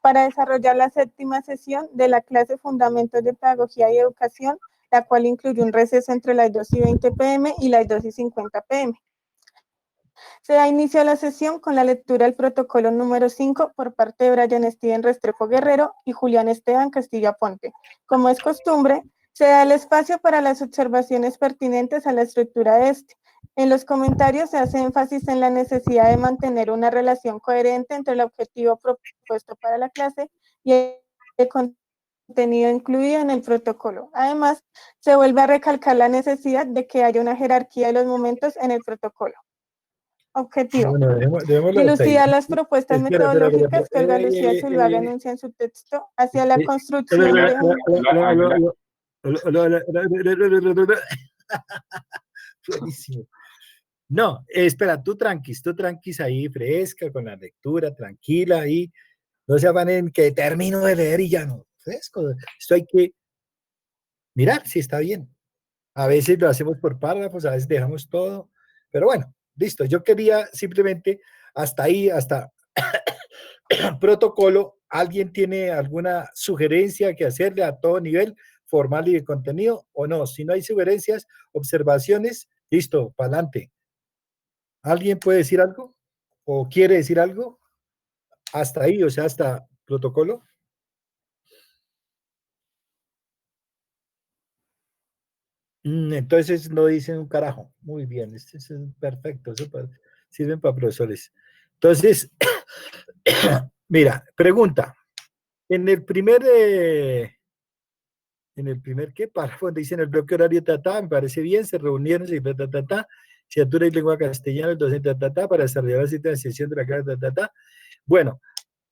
para desarrollar la 7ª sesión de la clase Fundamentos de Pedagogía y Educación, la cual incluye un receso entre las 2:20 p.m. y las 2:50 p.m. Se da inicio a la sesión con la lectura del protocolo número 5 por parte de Brian Steven Restrepo Guerrero y Julián Esteban Castillo Aponte. Como es costumbre, se da el espacio para las observaciones pertinentes a la estructura de este. En los comentarios se hace énfasis en la necesidad de mantener una relación coherente entre el objetivo propuesto para la clase y el contenido incluido en el protocolo. Además, se vuelve a recalcar la necesidad de que haya una jerarquía de los momentos en el protocolo. Objetivo. Bueno, dejémoslo Dilucidar las propuestas metodológicas que Olga Lucía Zuluaga enuncia en su texto hacia la construcción de un... Buenísimo. No, espera, tú tranquis ahí, fresca, con la lectura, tranquila ahí. No se afanen que termino de leer y ya no. Fresco. Esto hay que mirar si está bien. A veces lo hacemos por párrafos, a veces dejamos todo. Pero bueno, listo. Yo quería simplemente hasta ahí, hasta protocolo. ¿Alguien tiene alguna sugerencia que hacerle a todo nivel, formal y de contenido o no? Si no hay sugerencias, observaciones, listo, para adelante. ¿Alguien puede decir algo? ¿O quiere decir algo? Hasta ahí, o sea, hasta protocolo. Entonces no dicen un carajo. Muy bien, este es perfecto. Eso sirven para profesores. Entonces, mira, pregunta. En el primer ¿qué párrafo? Dice en el bloque horario, me parece bien, se reunieron, literatura y lengua castellana, el docente, para desarrollar la sesión de la clase, Bueno,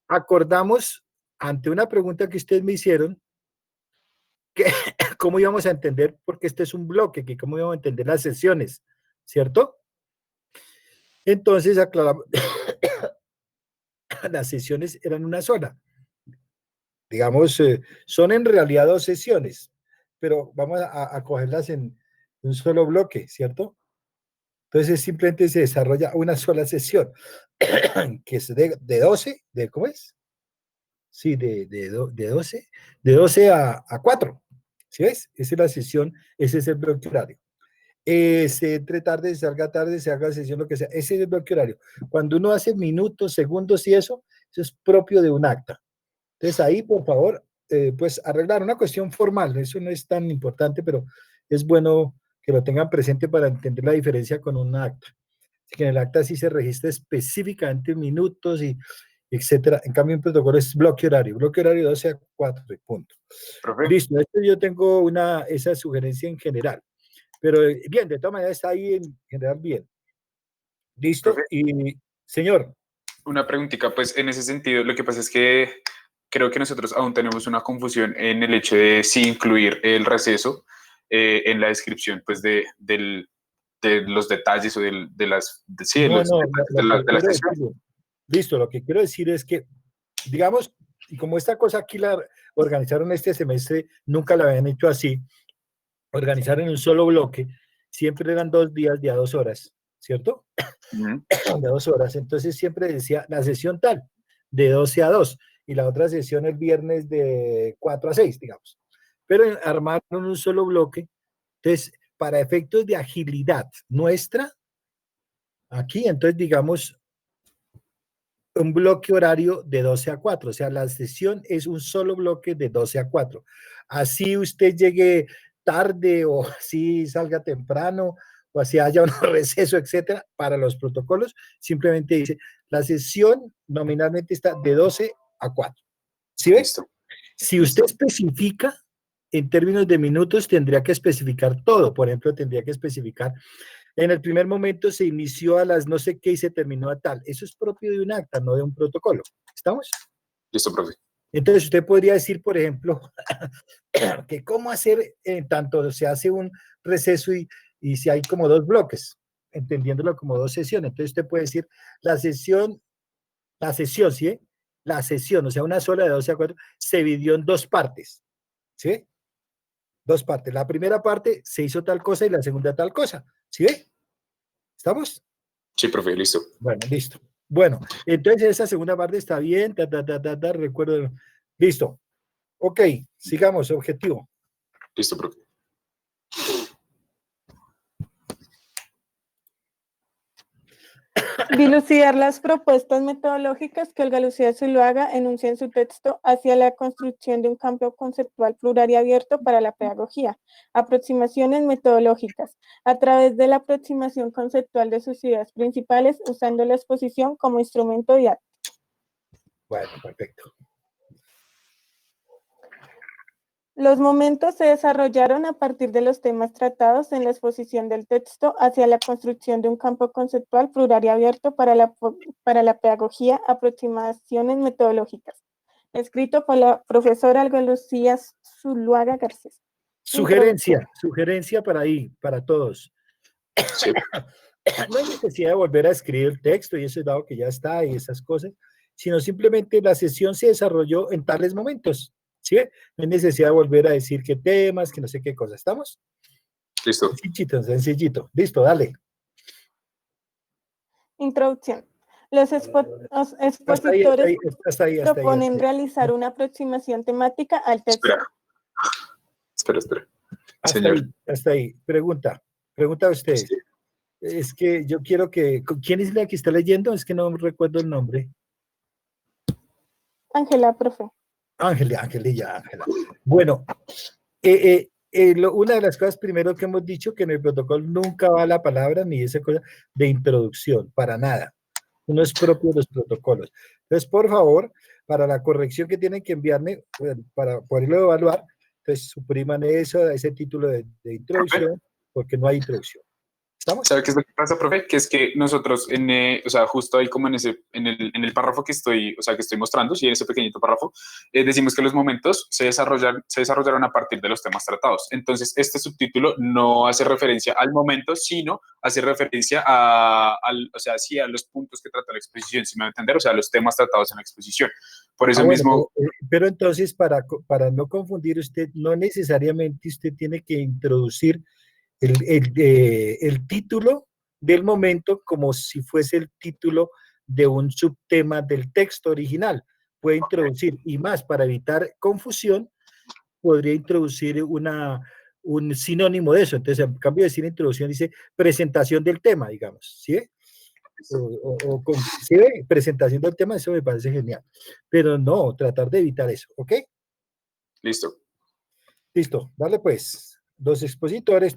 acordamos, ante una pregunta que ustedes me hicieron, que cómo íbamos a entender, porque este es un bloque, que cómo íbamos a entender las sesiones, ¿cierto? Entonces, aclaramos, las sesiones eran una sola. Digamos, son en realidad 2 sesiones, pero vamos a cogerlas en un solo bloque, ¿cierto? Entonces simplemente se desarrolla una sola sesión, que es de 12, ¿cómo es? Sí, de 12 a 4, ¿sí ves? Esa es la sesión, ese es el bloque horario. Se entre tarde, se haga sesión, lo que sea, ese es el bloque horario. Cuando uno hace minutos, segundos y eso es propio de un acta. Entonces ahí, por favor, pues arreglar una cuestión formal, eso no es tan importante, pero es bueno que lo tengan presente para entender la diferencia con un acta. Así que en el acta sí se registra específicamente minutos y etcétera. En cambio, en protocolo es bloque horario 12 a 4, punto. Profe. Listo, yo tengo esa sugerencia en general. Pero bien, de todas maneras está ahí en general bien. Listo, Profe. Y señor. Una preguntita, pues en ese sentido, lo que pasa es que creo que nosotros aún tenemos una confusión en el hecho de si incluir el receso en la descripción, pues de los detalles o de la sesión. Listo, lo que quiero decir es que, digamos, y como esta cosa aquí la organizaron este semestre, nunca la habían hecho así, organizar en un solo bloque, siempre eran 2 días de a 2 horas, ¿cierto? De 2 horas, entonces siempre decía la sesión tal, de 12 a 2, y la otra sesión el viernes de 4 a 6, digamos. Pero armaron un solo bloque, entonces, para efectos de agilidad nuestra, aquí, entonces, digamos, un bloque horario de 12 a 4, o sea, la sesión es un solo bloque de 12 a 4. Así usted llegue tarde o así salga temprano o así haya un receso, etcétera, para los protocolos, simplemente dice, la sesión nominalmente está de 12 a 4. ¿Sí ves? Listo. Si usted especifica, en términos de minutos, tendría que especificar todo. Por ejemplo, tendría que especificar, en el primer momento se inició a las no sé qué y se terminó a tal. Eso es propio de un acta, no de un protocolo. ¿Estamos? Listo, profe. Entonces usted podría decir, por ejemplo, que cómo hacer en tanto se hace un receso y si hay como 2 bloques, entendiéndolo como 2 sesiones. Entonces usted puede decir la sesión, ¿sí? La sesión, o sea, una sola de 12 a 4, se dividió en 2 partes, ¿sí? 2 partes. La primera parte se hizo tal cosa y la segunda tal cosa, ¿sí ve? ¿Estamos? Sí, profe, listo. Bueno, listo. Bueno, entonces esa segunda parte está bien, recuerdo. Listo. Ok, sigamos, objetivo. Listo, profe. Dilucidar las propuestas metodológicas que Olga Lucía Zuluaga enuncia en su texto hacia la construcción de un campo conceptual plural y abierto para la pedagogía. Aproximaciones metodológicas. A través de la aproximación conceptual de sus ideas principales, usando la exposición como instrumento didáctico. Bueno, perfecto. Los momentos se desarrollaron a partir de los temas tratados en la exposición del texto hacia la construcción de un campo conceptual plural y abierto para la pedagogía, aproximaciones metodológicas. Escrito por la profesora Olga Lucía Zuluaga Garcés. Sugerencia para ahí, para todos. Sí. No hay necesidad de volver a escribir el texto y eso es dado que ya está y esas cosas, sino simplemente la sesión se desarrolló en tales momentos. ¿Sí? No hay necesidad de volver a decir qué temas, que no sé qué cosas. ¿Estamos? Listo. Sencillito, sencillito. Listo, dale. Introducción. Los expositores hasta ahí. proponen realizar una aproximación temática al texto. Espera. Hasta ahí. Pregunta usted. Sí. Es que yo quiero que... ¿Quién es la que está leyendo? Es que no recuerdo el nombre. Ángela, profe. Ángela. Bueno, una de las cosas primero que hemos dicho, que en el protocolo nunca va la palabra ni esa cosa de introducción, para nada. No es propio de los protocolos. Entonces, por favor, para la corrección que tienen que enviarme, para poderlo evaluar, entonces supriman ese título de introducción, porque no hay introducción. ¿Estamos? ¿Sabe qué es lo que pasa, profe? Que es que nosotros, o sea, justo ahí como en el párrafo que estoy mostrando, sí, en ese pequeñito párrafo, decimos que los momentos se desarrollaron a partir de los temas tratados. Entonces, este subtítulo no hace referencia al momento, sino hace referencia a los puntos que trata la exposición, si me va a entender, o sea, los temas tratados en la exposición. Por eso mismo... Pero entonces, para no confundir usted, no necesariamente usted tiene que introducir el título del momento como si fuese el título de un subtema del texto original. Puede introducir, y más para evitar confusión, podría introducir un sinónimo de eso. Entonces, en cambio de decir introducción, dice presentación del tema, digamos, ¿sí? ¿Sí ve? Presentación del tema, eso me parece genial. Pero no, tratar de evitar eso, ¿ok? Listo, dale pues. Los expositores,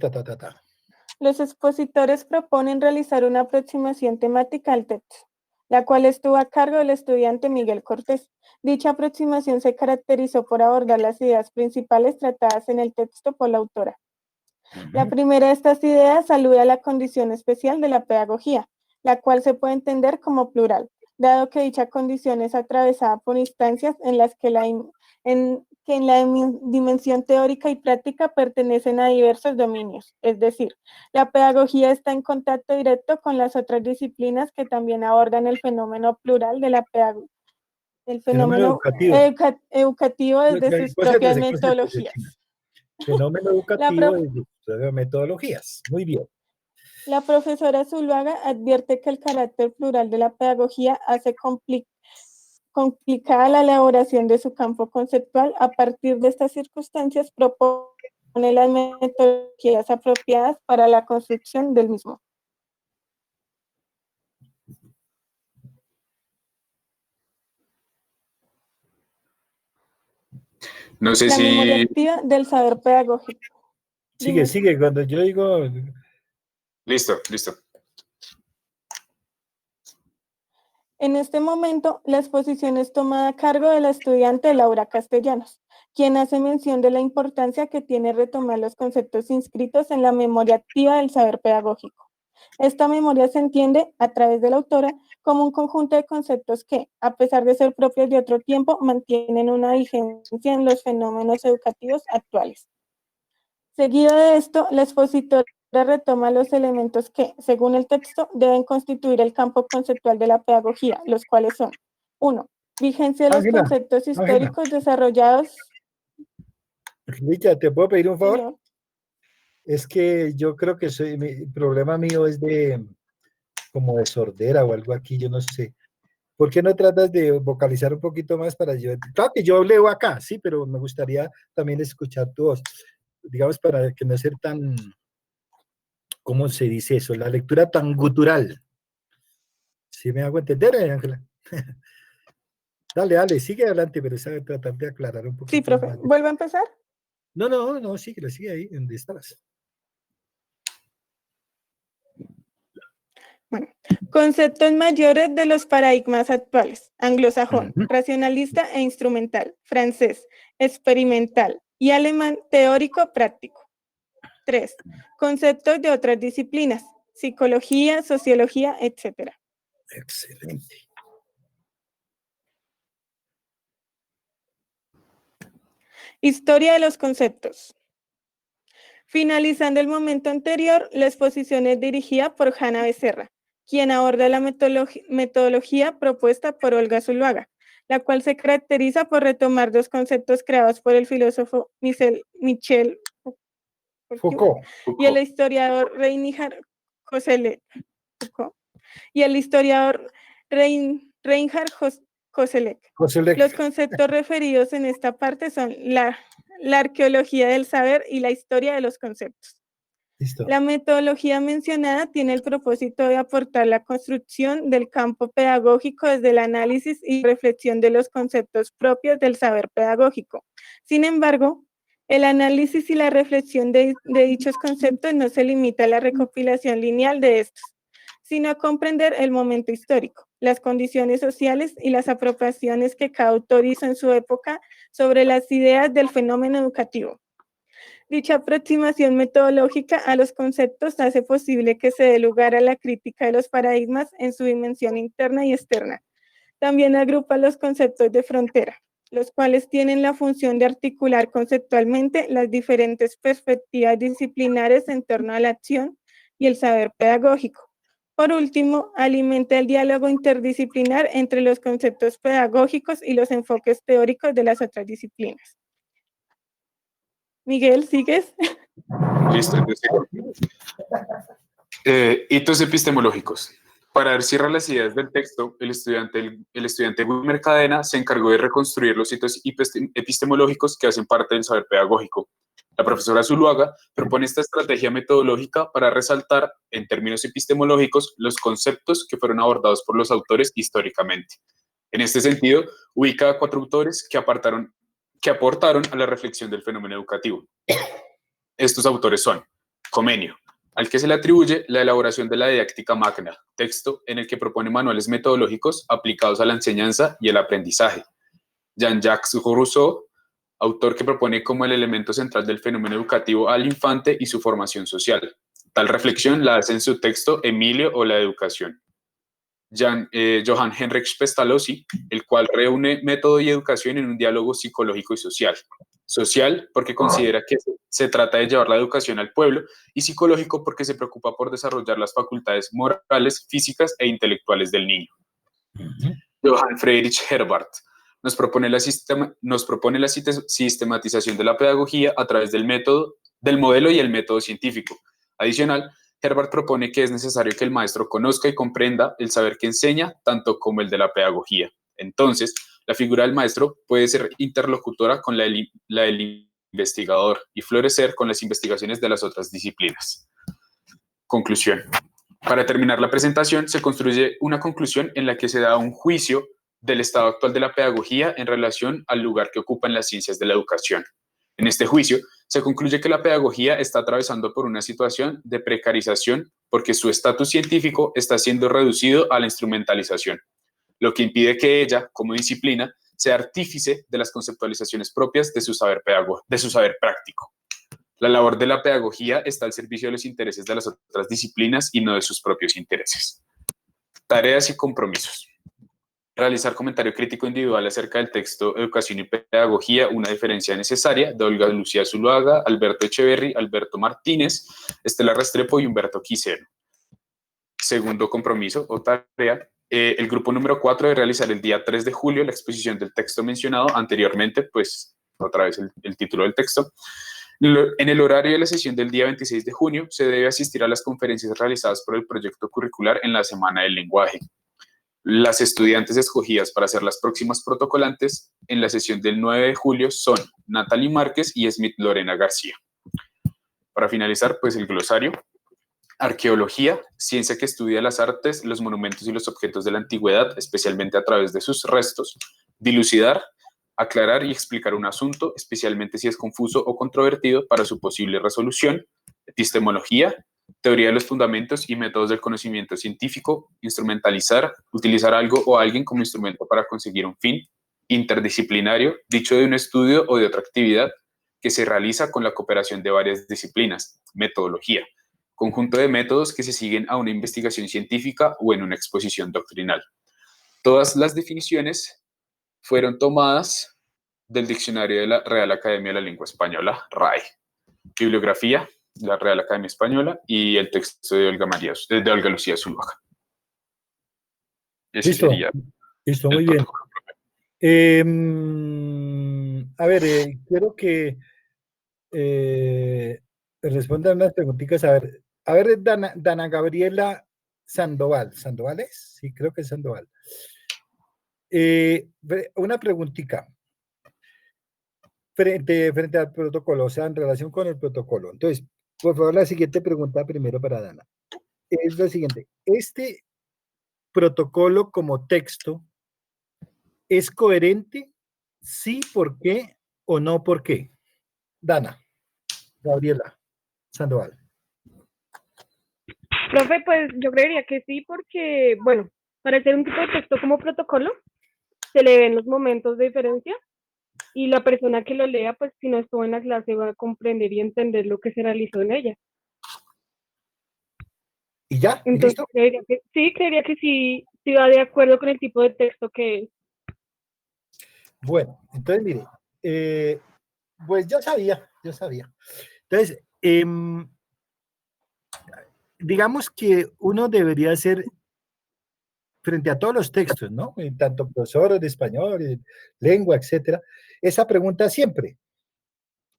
Los expositores proponen realizar una aproximación temática al texto, la cual estuvo a cargo del estudiante Miguel Cortés. Dicha aproximación se caracterizó por abordar las ideas principales tratadas en el texto por la autora. La primera de estas ideas alude a la condición especial de la pedagogía, la cual se puede entender como plural, dado que dicha condición es atravesada por instancias en las que en la dimensión teórica y práctica pertenecen a diversos dominios. Es decir, la pedagogía está en contacto directo con las otras disciplinas que también abordan el fenómeno plural de la pedagogía. El fenómeno educativo desde sus propias metodologías. Fenómeno educativo desde sus propias metodologías. Muy bien. La profesora Zuluaga advierte que el carácter plural de la pedagogía hace complicada la elaboración de su campo conceptual. A partir de estas circunstancias, propone las metodologías apropiadas para la construcción del mismo. No sé si... La memoria activa del saber pedagógico. Sigue, cuando yo digo... Listo. En este momento, la exposición es tomada a cargo de la estudiante Laura Castellanos, quien hace mención de la importancia que tiene retomar los conceptos inscritos en la memoria activa del saber pedagógico. Esta memoria se entiende, a través de la autora, como un conjunto de conceptos que, a pesar de ser propios de otro tiempo, mantienen una vigencia en los fenómenos educativos actuales. Seguido de esto, la expositora retoma los elementos que, según el texto, deben constituir el campo conceptual de la pedagogía, los cuales son: 1. Vigencia de los conceptos históricos desarrollados. Licha, ¿te puedo pedir un favor? Señor. Es que yo creo que el problema mío es como de sordera o algo aquí, yo no sé. ¿Por qué no tratas de vocalizar un poquito más para yo? Claro que yo leo acá, sí, pero me gustaría también escuchar tu voz, digamos, para que no ser tan, ¿cómo se dice eso? La lectura tan gutural. ¿Sí me hago entender, Ángela? Dale, dale, sigue adelante, pero sabe tratar de aclarar un Sí, poquito profe. más. ¿Vuelvo a empezar? No, sigue ahí, donde estabas. Bueno, conceptos mayores de los paradigmas actuales: anglosajón, racionalista e instrumental; francés, experimental; y alemán, teórico práctico. 3. Conceptos de otras disciplinas: psicología, sociología, etc. Excelente. Historia de los conceptos. Finalizando el momento anterior, la exposición es dirigida por Hanna Becerra, quien aborda la metodología propuesta por Olga Zuluaga, la cual se caracteriza por retomar dos conceptos creados por el filósofo Michel Foucault. y el historiador Reinhard Koselleck. Koselleck. Los conceptos referidos en esta parte son la arqueología del saber y la historia de los conceptos. Listo. La metodología mencionada tiene el propósito de aportar la construcción del campo pedagógico desde el análisis y reflexión de los conceptos propios del saber pedagógico. Sin embargo, el análisis y la reflexión de dichos conceptos no se limita a la recopilación lineal de estos, sino a comprender el momento histórico, las condiciones sociales y las apropiaciones que cada autor hizo en su época sobre las ideas del fenómeno educativo. Dicha aproximación metodológica a los conceptos hace posible que se dé lugar a la crítica de los paradigmas en su dimensión interna y externa. También agrupa los conceptos de frontera, los cuales tienen la función de articular conceptualmente las diferentes perspectivas disciplinares en torno a la acción y el saber pedagógico. Por último, alimenta el diálogo interdisciplinar entre los conceptos pedagógicos y los enfoques teóricos de las otras disciplinas. Miguel, ¿sigues? Listo. Hitos epistemológicos. Para dar cierre a las ideas del texto, el estudiante Wilmer Cadena se encargó de reconstruir los hitos epistemológicos que hacen parte del saber pedagógico. La profesora Zuluaga propone esta estrategia metodológica para resaltar, en términos epistemológicos, los conceptos que fueron abordados por los autores históricamente. En este sentido, ubica a 4 autores que aportaron a la reflexión del fenómeno educativo. Estos autores son Comenio, al que se le atribuye la elaboración de la Didáctica Magna, texto en el que propone manuales metodológicos aplicados a la enseñanza y el aprendizaje. Jean-Jacques Rousseau, autor que propone como el elemento central del fenómeno educativo al infante y su formación social. Tal reflexión la hace en su texto Emilio o la educación. Johann Heinrich Pestalozzi, el cual reúne método y educación en un diálogo psicológico y social. Social, porque considera que se trata de llevar la educación al pueblo, y psicológico, porque se preocupa por desarrollar las facultades morales, físicas e intelectuales del niño. Johann Friedrich Herbart nos propone la sistematización de la pedagogía a través del modelo y el método científico. Adicional, Herbart propone que es necesario que el maestro conozca y comprenda el saber que enseña, tanto como el de la pedagogía. Entonces, la figura del maestro puede ser interlocutora con la del investigador y florecer con las investigaciones de las otras disciplinas. Conclusión. Para terminar la presentación, se construye una conclusión en la que se da un juicio del estado actual de la pedagogía en relación al lugar que ocupan las ciencias de la educación. En este juicio, se concluye que la pedagogía está atravesando por una situación de precarización porque su estatus científico está siendo reducido a la instrumentalización, lo que impide que ella, como disciplina, sea artífice de las conceptualizaciones propias de su saber práctico. La labor de la pedagogía está al servicio de los intereses de las otras disciplinas y no de sus propios intereses. Tareas y compromisos. Realizar comentario crítico individual acerca del texto Educación y Pedagogía, una diferencia necesaria, de Olga Lucía Zuluaga, Alberto Echeverry, Alberto Martínez, Estela Restrepo y Humberto Quiseno. Segundo compromiso o tarea, el grupo número 4 de realizar el día 3 de julio la exposición del texto mencionado anteriormente, pues otra vez el título del texto. En el horario de la sesión del día 26 de junio se debe asistir a las conferencias realizadas por el proyecto curricular en la Semana del Lenguaje. Las estudiantes escogidas para ser las próximas protocolantes en la sesión del 9 de julio son Natalie Márquez y Smith Lorena García. Para finalizar, pues el glosario. Arqueología, ciencia que estudia las artes, los monumentos y los objetos de la antigüedad, especialmente a través de sus restos. Dilucidar, aclarar y explicar un asunto, especialmente si es confuso o controvertido, para su posible resolución. Epistemología, teoría de los fundamentos y métodos del conocimiento científico. Instrumentalizar, utilizar algo o alguien como instrumento para conseguir un fin. Interdisciplinario, dicho de un estudio o de otra actividad que se realiza con la cooperación de varias disciplinas. Metodología, conjunto de métodos que se siguen a una investigación científica o en una exposición doctrinal. Todas las definiciones fueron tomadas del diccionario de la Real Academia de la Lengua Española, RAE. Bibliografía, la Real Academia Española, y el texto de Olga Lucía Zuluaga. Ese Listo, sería listo, el muy bien. protocolo. A ver, quiero que respondan unas preguntitas. A ver, Dana Gabriela Sandoval. ¿Sandoval es? Sí, creo que es Sandoval. Una preguntita. Frente al protocolo, o sea, en relación con el protocolo. Entonces, por favor, la siguiente pregunta primero para Dana. Es la siguiente. ¿Este protocolo como texto es coherente? ¿Sí, por qué o no, por qué? Dana Gabriela Sandoval. Profe, pues yo creería que sí, porque, bueno, para hacer un tipo de texto como protocolo, se le ven los momentos de diferencia y la persona que lo lea, pues si no estuvo en la clase, va a comprender y entender lo que se realizó en ella. ¿Y ya? ¿Y Entonces, listo? creería que sí, sí va de acuerdo con el tipo de texto que es. Bueno, entonces mire, pues yo sabía. Entonces, digamos que uno debería hacer frente a todos los textos, ¿no? Tanto profesores de español, de lengua, etcétera, esa pregunta siempre.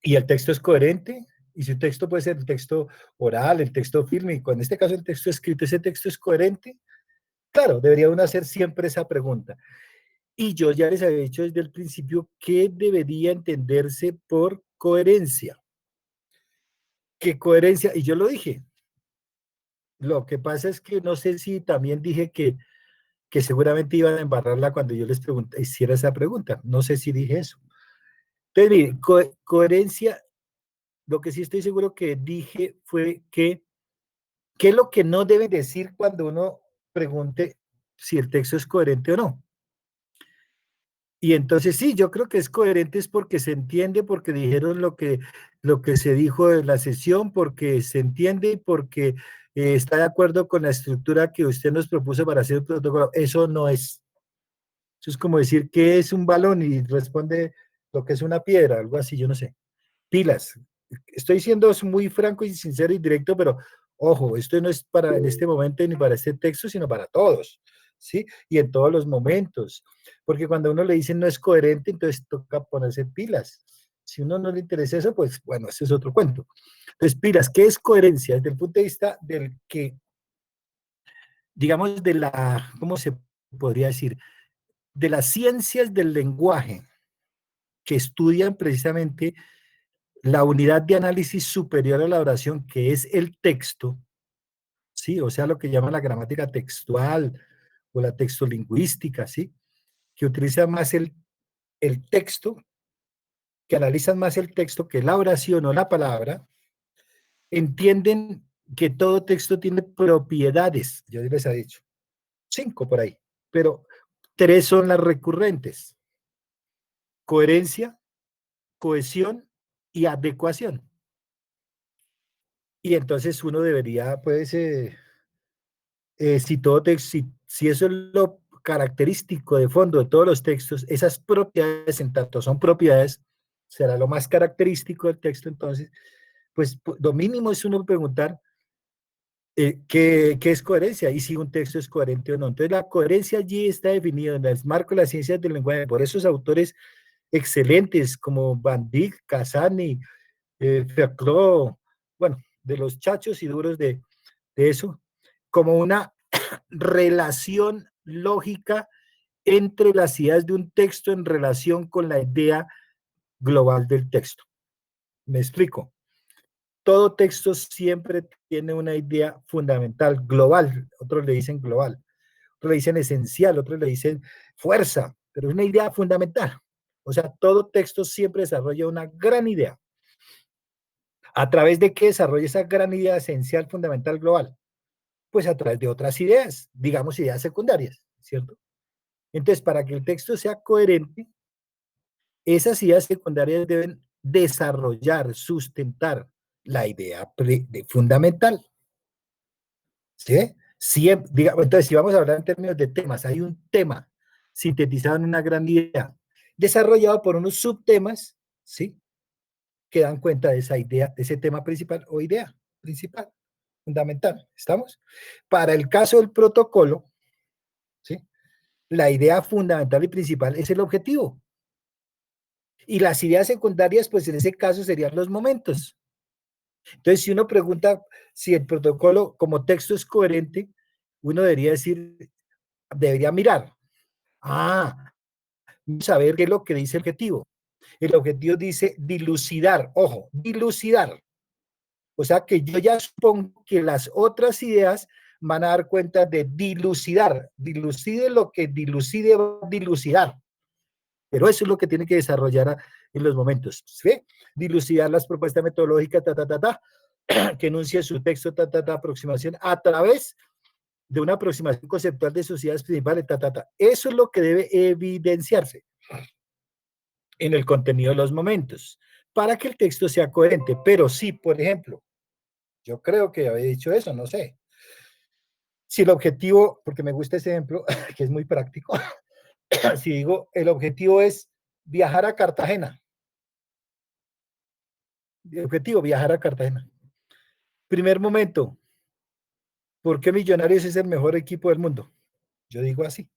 ¿Y el texto es coherente? Y si el texto puede ser el texto oral, el texto fílmico, en este caso el texto escrito, ¿ese texto es coherente? Claro, debería uno hacer siempre esa pregunta. Y yo ya les había dicho desde el principio que debería entenderse por coherencia. ¿Qué coherencia? Y yo lo dije. Lo que pasa es que no sé si también dije que seguramente iban a embarrarla cuando yo les hiciera esa pregunta. No sé si dije eso. Entonces, mire, coherencia, lo que sí estoy seguro que dije fue que ¿qué es lo que no debe decir cuando uno pregunte si el texto es coherente o no? Y entonces sí, yo creo que es coherente es porque se entiende, porque dijeron lo que se dijo en la sesión, porque se entiende y porque está de acuerdo con la estructura que usted nos propuso para hacer el protocolo. Eso no es. Eso es como decir que es un balón y responde lo que es una piedra, algo así, yo no sé. Pilas. Estoy siendo muy franco y sincero y directo, pero ojo, esto no es para en este momento ni para este texto, sino para todos, ¿sí? Y en todos los momentos. Porque cuando a uno le dicen no es coherente, entonces toca ponerse pilas. Si a uno no le interesa eso, pues bueno, ese es otro cuento. Entonces, pilas, ¿qué es coherencia? Desde el punto de vista del que, digamos, de la, ¿cómo se podría decir? De las ciencias del lenguaje que estudian precisamente la unidad de análisis superior a la oración, que es el texto, ¿sí? O sea, lo que llaman la gramática textual o la textolingüística, ¿sí? Que utiliza más el texto, que analizan más el texto que la oración o la palabra, entienden que todo texto tiene propiedades, yo les he dicho, 5 por ahí, pero 3 son las recurrentes: coherencia, cohesión y adecuación. Y entonces uno debería, pues, si eso es lo característico de fondo de todos los textos, esas propiedades, en tanto son propiedades, será lo más característico del texto, entonces, pues lo mínimo es uno preguntar qué es coherencia y si un texto es coherente o no. Entonces, la coherencia allí está definida en el marco de las ciencias del lenguaje por esos autores excelentes como Van Dyck, Casani, Foucault, bueno, de los chachos y duros de eso, como una relación lógica entre las ideas de un texto en relación con la idea global del texto. ¿Me explico? Todo texto siempre tiene una idea fundamental, global, otros le dicen global, otros le dicen esencial, otros le dicen fuerza, pero es una idea fundamental. O sea, todo texto siempre desarrolla una gran idea. ¿A través de qué desarrolla esa gran idea esencial, fundamental, global? Pues a través de otras ideas, digamos ideas secundarias, ¿cierto? Entonces, para que el texto sea coherente, esas ideas secundarias deben desarrollar, sustentar la idea fundamental. ¿Sí? Digamos, entonces, si vamos a hablar en términos de temas, hay un tema sintetizado en una gran idea, desarrollado por unos subtemas, ¿sí? Que dan cuenta de esa idea, de ese tema principal o idea principal, fundamental. ¿Estamos? Para el caso del protocolo, ¿sí? La idea fundamental y principal es el objetivo. Y las ideas secundarias, pues en ese caso serían los momentos. Entonces, si uno pregunta si el protocolo como texto es coherente, uno debería decir, debería mirar. Saber qué es lo que dice el objetivo. El objetivo dice dilucidar, ojo, dilucidar. O sea que yo ya supongo que las otras ideas van a dar cuenta de dilucidar. Dilucide lo que dilucide va a dilucidar. Pero eso es lo que tiene que desarrollar en los momentos. ¿Sí? Dilucidar las propuestas metodológicas, que enuncie su texto, aproximación, a través de una aproximación conceptual de sociedades principales, Eso es lo que debe evidenciarse en el contenido de los momentos, para que el texto sea coherente. Pero sí, por ejemplo, yo creo que había dicho eso, no sé. Si el objetivo, porque me gusta ese ejemplo, que es muy práctico, si digo, el objetivo es viajar a Cartagena. El objetivo, viajar a Cartagena. Primer momento, ¿por qué Millonarios es el mejor equipo del mundo? Yo digo así.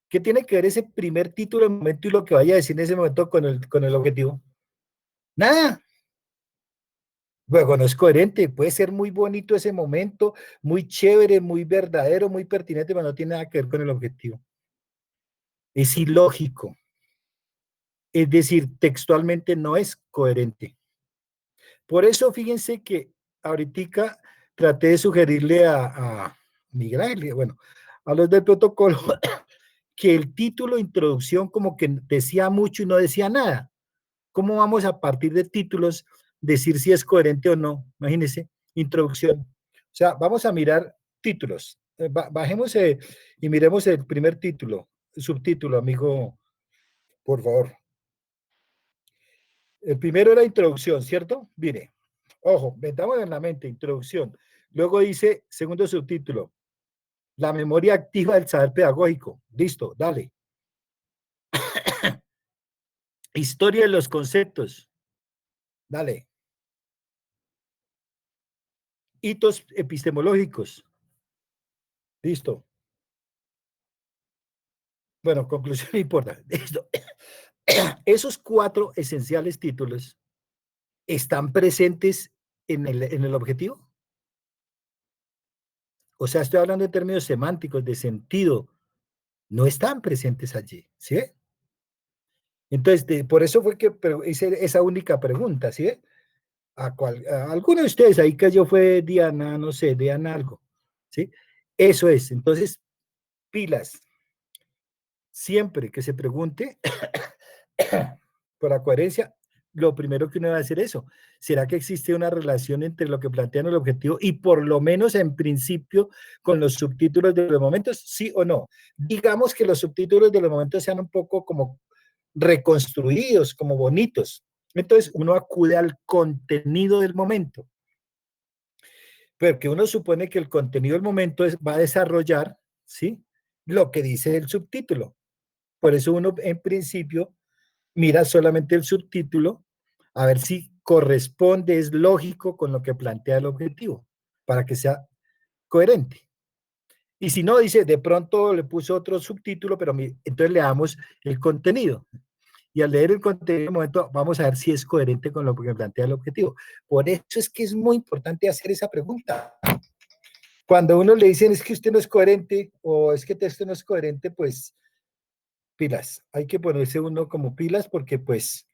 ¿Qué tiene que ver ese primer título del momento y lo que vaya a decir en ese momento con el objetivo? Nada. Luego no es coherente, puede ser muy bonito ese momento, muy chévere, muy verdadero, muy pertinente, pero no tiene nada que ver con el objetivo. Es ilógico. Es decir, textualmente no es coherente. Por eso, fíjense que ahorita traté de sugerirle a Miguel Ángel, bueno, a los del protocolo, que el título introducción como que decía mucho y no decía nada. ¿Cómo vamos a partir de títulos decir si es coherente o no? Imagínense, introducción. O sea, vamos a mirar títulos. Bajemos y miremos el primer título, subtítulo, amigo, por favor. El primero era introducción, ¿cierto? Mire, ojo, metamos en la mente, introducción. Luego dice, segundo subtítulo, la memoria activa del saber pedagógico. Listo, dale. Historia de los conceptos. Dale. Hitos epistemológicos. Listo. Bueno, conclusión no importa. Listo. Esos 4 esenciales títulos están presentes en el objetivo. O sea, estoy hablando en términos semánticos, de sentido. No están presentes allí, ¿sí? Entonces, por eso fue que hice esa única pregunta, ¿sí? A alguno de ustedes ahí que yo fue Diana, no sé, Diana algo, ¿sí? Eso es. Entonces, pilas. Siempre que se pregunte por la coherencia, lo primero que uno va a hacer es eso. ¿Será que existe una relación entre lo que plantean el objetivo y por lo menos en principio con los subtítulos de los momentos? ¿Sí o no? Digamos que los subtítulos de los momentos sean un poco como reconstruidos, como bonitos. Entonces uno acude al contenido del momento. Pero que uno supone que el contenido del momento va a desarrollar, ¿sí? Lo que dice el subtítulo. Por eso uno en principio mira solamente el subtítulo a ver si corresponde, es lógico con lo que plantea el objetivo, para que sea coherente. Y si no, dice, de pronto le puso otro subtítulo, pero entonces le damos el contenido. Y al leer el contenido, momento, vamos a ver si es coherente con lo que plantea el objetivo. Por eso es que es muy importante hacer esa pregunta. Cuando a uno le dicen es que usted no es coherente o es que texto no es coherente, pues pilas. Hay que ponerse uno como pilas porque pues,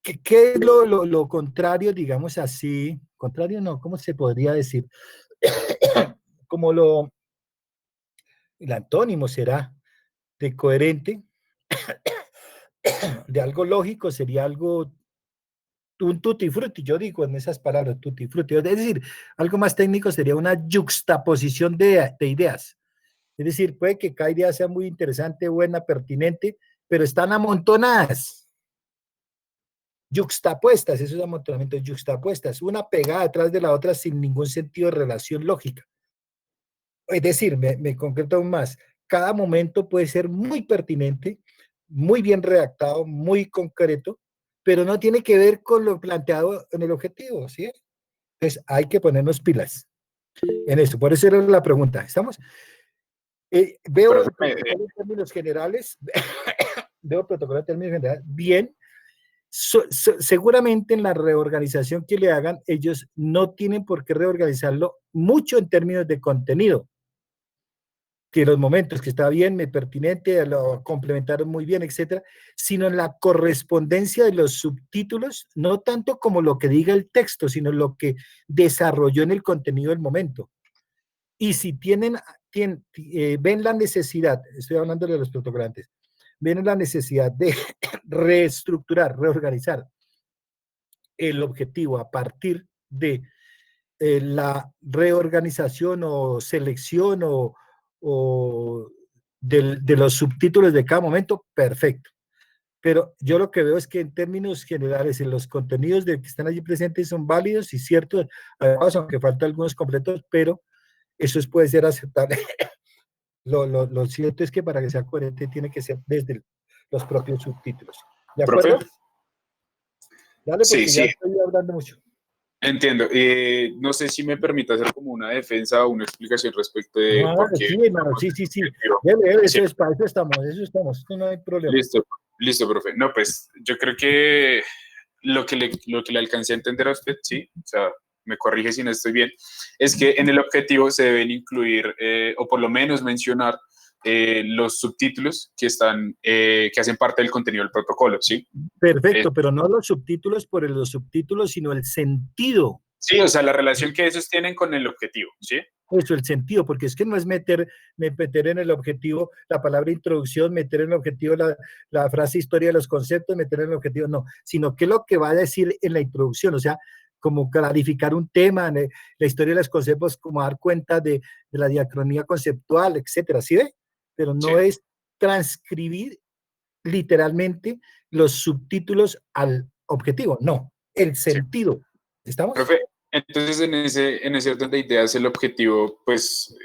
¿qué es lo contrario, digamos así? Contrario no, ¿cómo se podría decir? Como el antónimo será de coherente, de algo lógico sería algo, un tutti frutti, yo digo en esas palabras, tutti frutti. Es decir, algo más técnico sería una yuxtaposición de ideas. Es decir, puede que cada idea sea muy interesante, buena, pertinente, pero están amontonadas, yuxtapuestas, eso es amontonamiento, yuxtapuestas, una pegada detrás de la otra sin ningún sentido de relación lógica. Es decir, me concreto aún más, cada momento puede ser muy pertinente, muy bien redactado, muy concreto, pero no tiene que ver con lo planteado en el objetivo, ¿sí? Entonces hay que ponernos pilas en eso, por eso era la pregunta, ¿estamos? Veo el protocolo en términos generales, veo el protocolo en términos generales, bien, seguramente en la reorganización que le hagan, ellos no tienen por qué reorganizarlo mucho en términos de contenido, que los momentos que está bien, me pertinente, lo complementaron muy bien, etcétera, sino en la correspondencia de los subtítulos, no tanto como lo que diga el texto, sino lo que desarrolló en el contenido del momento. Y si ven la necesidad, estoy hablando de los protocolantes, ven la necesidad de reestructurar, reorganizar el objetivo a partir de la reorganización o selección o de los subtítulos de cada momento, perfecto. Pero yo lo que veo es que en términos generales, en los contenidos que están allí presentes son válidos y ciertos, aunque faltan algunos completos, pero eso puede ser aceptable. Lo cierto es que para que sea coherente tiene que ser desde los propios subtítulos. ¿De acuerdo? ¿Profe? Dale, porque Sí, ya sí. estoy hablando mucho. Entiendo. No sé si me permite hacer como una defensa o una explicación respecto de por qué. Sí, hermano, sí. Eso es, para eso estamos, no hay problema. Listo, profe. No, pues yo creo que lo que le alcancé a entender a usted, sí, o sea, me corrige si no estoy bien, es que en el objetivo se deben incluir, o por lo menos mencionar, los subtítulos que hacen parte del contenido del protocolo, ¿sí? Perfecto, pero no los subtítulos por los subtítulos, sino el sentido. Sí, o sea, la relación que esos tienen con el objetivo, ¿sí? Eso, el sentido, porque es que no es meter en el objetivo la palabra introducción, meter en el objetivo la frase historia de los conceptos, meter en el objetivo, no, sino que lo que va a decir en la introducción, o sea, como clarificar un tema, la historia de los conceptos, como dar cuenta de la diacronía conceptual, etcétera, ¿sí ve? Pero no es transcribir literalmente los subtítulos al objetivo, no, el sentido. ¿Estamos? Profe, entonces en ese orden de ideas el objetivo pues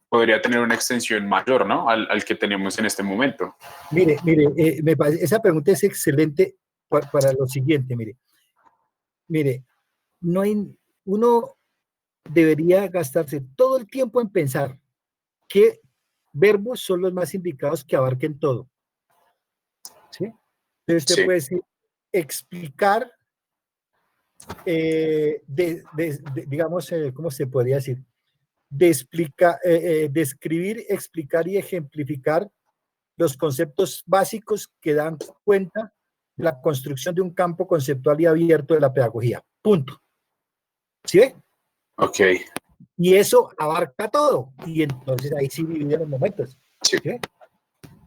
podría tener una extensión mayor, ¿no? Al que tenemos en este momento. Mire, me parece, esa pregunta es excelente para lo siguiente, mire, uno debería gastarse todo el tiempo en pensar qué verbos son los más indicados que abarquen todo. ¿Sí? Entonces usted puede decir, explicar, digamos, ¿cómo se podría decir? Describir, explicar y ejemplificar los conceptos básicos que dan cuenta de la construcción de un campo conceptual y abierto de la pedagogía. Punto. ¿Sí ve? Ok. Y eso abarca todo. Y entonces ahí sí dividen los momentos. Sí. ¿Sí?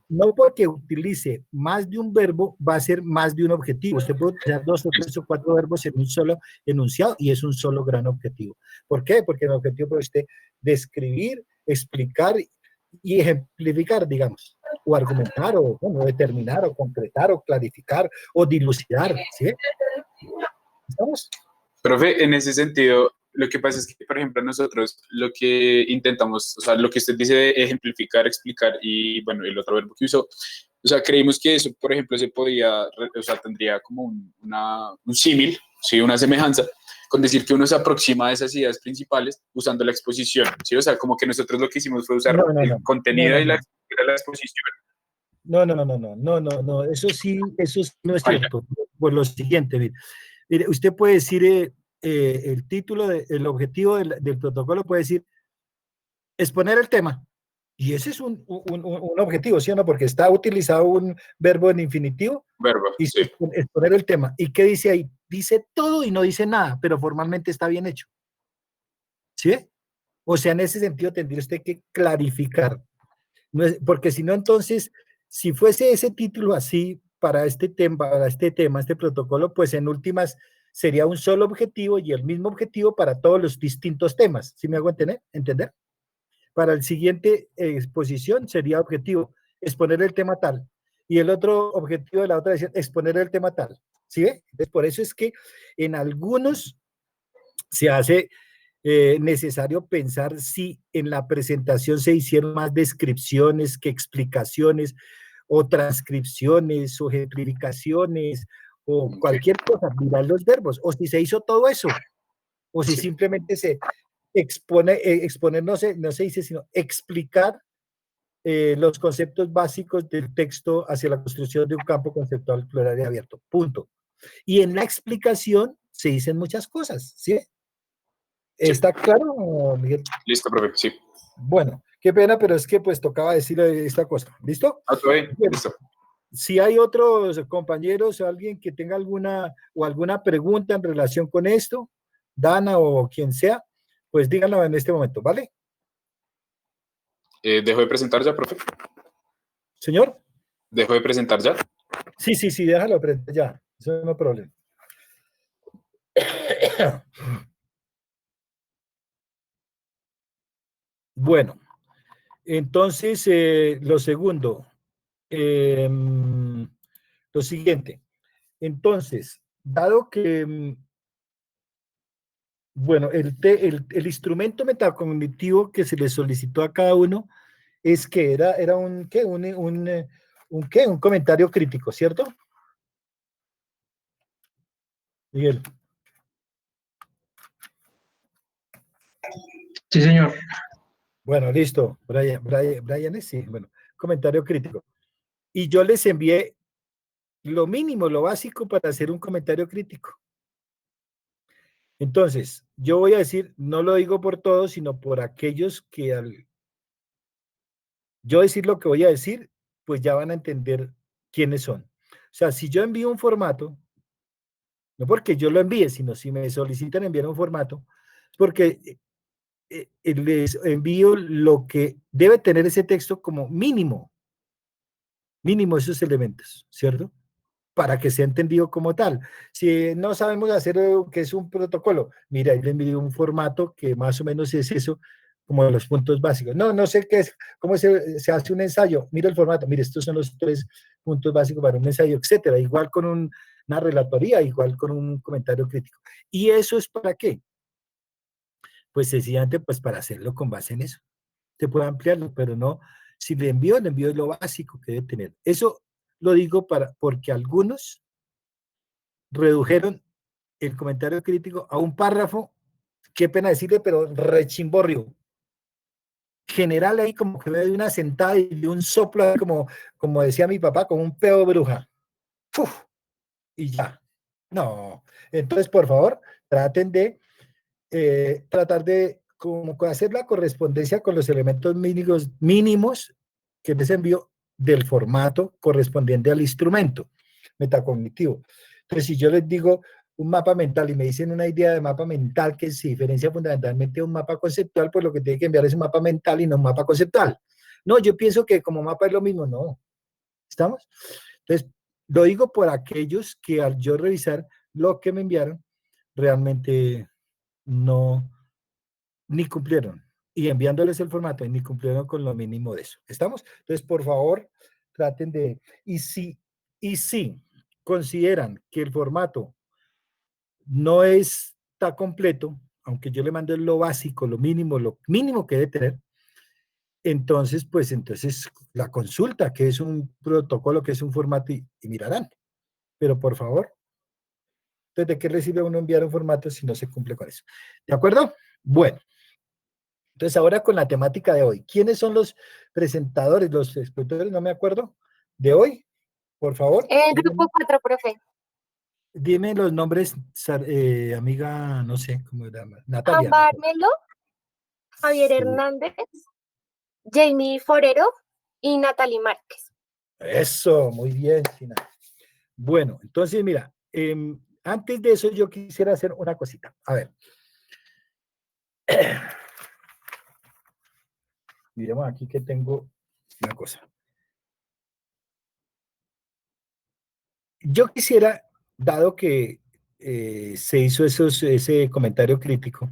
No porque utilice más de un verbo va a ser más de un objetivo. Usted puede utilizar 2 o 3 o 4 verbos en un solo enunciado y es un solo gran objetivo. ¿Por qué? Porque el objetivo puede usted describir, explicar y ejemplificar, digamos, o argumentar, o bueno, determinar, o concretar, o clarificar, o dilucidar. ¿Sí? ¿Estamos? Profe, en ese sentido, lo que pasa es que, por ejemplo, nosotros lo que intentamos, o sea, lo que usted dice de ejemplificar, explicar y, bueno, el otro verbo que usó, o sea, creímos que eso, por ejemplo, se podía, o sea, tendría como un símil, ¿sí? Una semejanza, con decir que uno se aproxima a esas ideas principales usando la exposición, ¿sí? O sea, como que nosotros lo que hicimos fue usar el contenido y la exposición. No, eso sí no es cierto. Por lo siguiente, mire, usted puede decir el título, el objetivo del protocolo puede decir exponer el tema. Y ese es un objetivo, ¿sí o no? Porque está utilizado un verbo en infinitivo Verbo, y sí. exponer el tema. ¿Y qué dice ahí? Dice todo y no dice nada, pero formalmente está bien hecho. ¿Sí? O sea, en ese sentido tendría usted que clarificar. No es, porque si no, entonces, si fuese ese título así para este tema, este protocolo, pues en últimas sería un solo objetivo y el mismo objetivo para todos los distintos temas. ¿Sí me hago entender? Para el siguiente exposición sería objetivo exponer el tema tal. Y el otro objetivo de la otra es exponer el tema tal. ¿Sí ve? Entonces, por eso es que en algunos se hace necesario pensar si en la presentación se hicieron más descripciones que explicaciones o transcripciones o ejemplificaciones o cualquier cosa, mirar los verbos, o si se hizo todo eso, o si simplemente se exponer no se dice, sino explicar los conceptos básicos del texto hacia la construcción de un campo conceptual plural y abierto, punto. Y en la explicación se dicen muchas cosas, ¿sí? ¿Está claro, Miguel? Listo, profe, sí. Bueno, qué pena, pero es que pues tocaba decirle esta cosa. ¿Listo? Todo bien, Bien. listo. Si hay otros compañeros o alguien que tenga alguna pregunta en relación con esto, Dana o quien sea, pues díganlo en este momento, ¿vale? ¿Dejo de presentar ya, profe? ¿Señor? ¿Dejo de presentar ya? Sí, déjalo, ya, eso no hay problema. Bueno, entonces, lo segundo, lo siguiente. Entonces, dado que, bueno, el instrumento metacognitivo que se le solicitó a cada uno es que era un comentario crítico, ¿cierto? Miguel. Sí, señor. Bueno, listo. Brian, sí, bueno, comentario crítico. Y yo les envié lo mínimo, lo básico para hacer un comentario crítico. Entonces, yo voy a decir, no lo digo por todos, sino por aquellos que al yo decir lo que voy a decir, pues ya van a entender quiénes son. O sea, si yo envío un formato, no porque yo lo envíe, sino si me solicitan enviar un formato, porque les envío lo que debe tener ese texto como mínimo esos elementos, ¿cierto? Para que sea entendido como tal. Si no sabemos hacer qué es un protocolo, mira, ahí le envío un formato que más o menos es eso, como de los puntos básicos. No sé qué es, cómo se hace un ensayo. Mira el formato, mira, estos son los 3 puntos básicos para un ensayo, etcétera. Igual con una relatoría, igual con un comentario crítico. ¿Y eso es para qué? Pues sencillamente pues para hacerlo con base en eso. Se puede ampliarlo, pero no, si le envío lo básico que debe tener. Eso lo digo porque algunos redujeron el comentario crítico a un párrafo, qué pena decirle, pero rechimborrio. General ahí como que me dio una sentada y de un soplo, como decía mi papá, como un pedo de bruja. ¡Uf! Y ya. No. Entonces, por favor, traten de tratar de como hacer la correspondencia con los elementos mínimos que les envío del formato correspondiente al instrumento metacognitivo. Entonces, si yo les digo un mapa mental y me dicen una idea de mapa mental que se diferencia fundamentalmente de un mapa conceptual, pues lo que tiene que enviar es un mapa mental y no un mapa conceptual. No, yo pienso que como mapa es lo mismo, no. ¿Estamos? Entonces, lo digo por aquellos que al yo revisar lo que me enviaron, realmente no, ni cumplieron. Y enviándoles el formato, ni cumplieron con lo mínimo de eso. ¿Estamos? Entonces, por favor, traten de... Y si consideran que el formato no está completo, aunque yo le mande lo básico, lo mínimo que debe tener, entonces la consulta, que es un protocolo, que es un formato, y mirarán. Pero por favor, entonces, ¿de qué recibe uno enviar un formato si no se cumple con eso? ¿De acuerdo? Bueno. Entonces, ahora con la temática de hoy. ¿Quiénes son los presentadores, los expositores, no me acuerdo, de hoy? Por favor. Grupo 4, profe. Dime los nombres, amiga, no sé cómo era, Natalia. Ámbar Melo, Javier Sí. Hernández, Jamie Forero y Natalie Márquez. Eso, muy bien, Sina. Bueno, entonces mira, antes de eso yo quisiera hacer una cosita. A ver. Miremos aquí que tengo una cosa. Yo quisiera, dado que se hizo ese comentario crítico,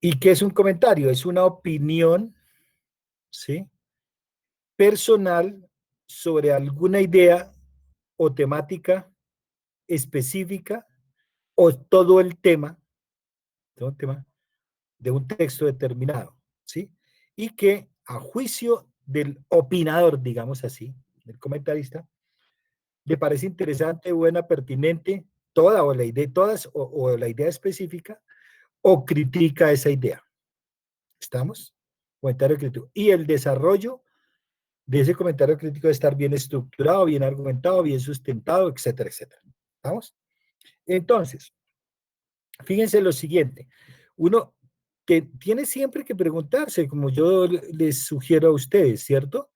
¿y qué es un comentario? Es una opinión, ¿sí?, personal sobre alguna idea o temática específica o todo el tema de un texto determinado, ¿sí? Y que a juicio del opinador, digamos así, del comentarista, le parece interesante, buena, pertinente, toda o la idea, todas o la idea específica, o critica esa idea. ¿Estamos? Comentario crítico. Y el desarrollo de ese comentario crítico debe estar bien estructurado, bien argumentado, bien sustentado, etcétera, etcétera. ¿Estamos? Entonces, fíjense lo siguiente. Uno que tiene siempre que preguntarse, como yo les sugiero a ustedes, ¿cierto?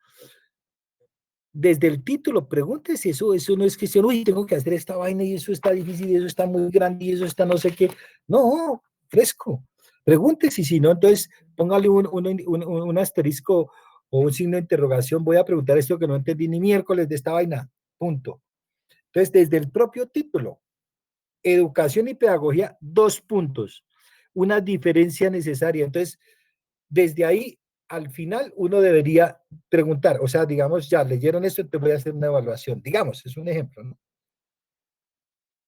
Desde el título, pregúntese eso no es que sea, uy, tengo que hacer esta vaina y eso está difícil y eso está muy grande y eso está no sé qué. No, fresco. Pregúntese, si no, entonces póngale un asterisco o un signo de interrogación. Voy a preguntar esto que no entendí ni miércoles de esta vaina. Punto. Entonces, desde el propio título, educación y pedagogía, 2 puntos. Una diferencia necesaria. Entonces, desde ahí al final uno debería preguntar, o sea, digamos, ya leyeron esto, te voy a hacer una evaluación. Digamos, es un ejemplo, ¿no?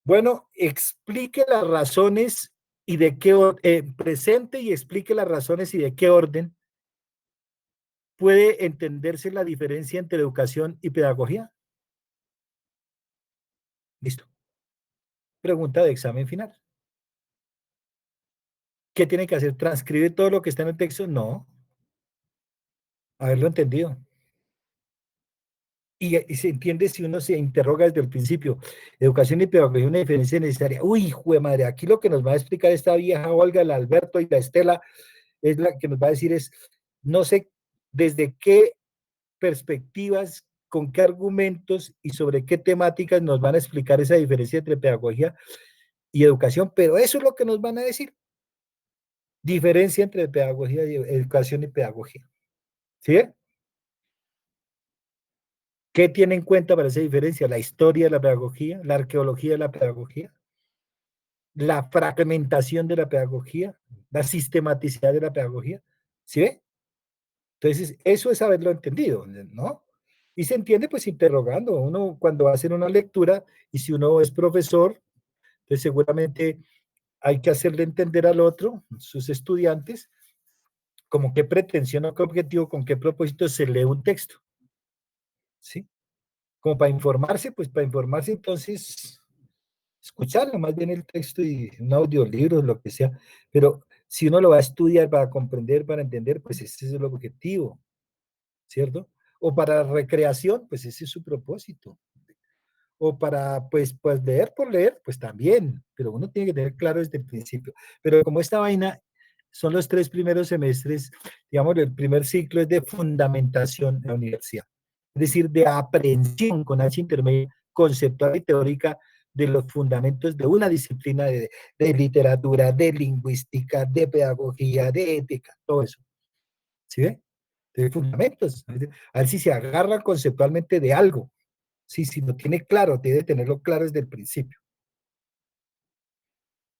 Bueno, explique las razones y de qué presente y explique las razones y de qué orden puede entenderse la diferencia entre educación y pedagogía. Listo. Pregunta de examen final. ¿Qué tiene que hacer? ¿Transcribir todo lo que está en el texto? No. Haberlo entendido. Y se entiende si uno se interroga desde el principio. Educación y pedagogía, una diferencia necesaria. Uy, hijo de madre, aquí lo que nos va a explicar esta vieja Olga, la Alberto y la Estela, es la que nos va a decir es, no sé desde qué perspectivas, con qué argumentos y sobre qué temáticas nos van a explicar esa diferencia entre pedagogía y educación, pero eso es lo que nos van a decir. Diferencia entre pedagogía y educación y pedagogía. ¿Sí? ¿Qué tiene en cuenta para esa diferencia? La historia de la pedagogía, la arqueología de la pedagogía, la fragmentación de la pedagogía, la sistematicidad de la pedagogía. ¿Sí ve? Entonces, eso es haberlo entendido, ¿no? Y se entiende pues interrogando. Uno cuando va a hacer una lectura, y si uno es profesor, pues seguramente hay que hacerle entender al otro, sus estudiantes, como qué pretensión o qué objetivo, con qué propósito se lee un texto. ¿Sí? Como para informarse, pues para informarse entonces escucharlo más bien el texto y un audiolibro, lo que sea, pero si uno lo va a estudiar para comprender, para entender, pues ese es el objetivo, ¿cierto? O para recreación, pues ese es su propósito. O para, pues leer por leer, pues también, pero uno tiene que tener claro desde el principio. Pero como esta vaina son los 3 primeros semestres, digamos, el primer ciclo es de fundamentación en la universidad, es decir, de aprehensión con H intermedia, conceptual y teórica de los fundamentos de una disciplina de literatura, de lingüística, de pedagogía, de ética, todo eso. ¿Sí ve? De fundamentos. A ver si se agarra conceptualmente de algo. Sí, si lo tiene claro, debe tenerlo claro desde el principio.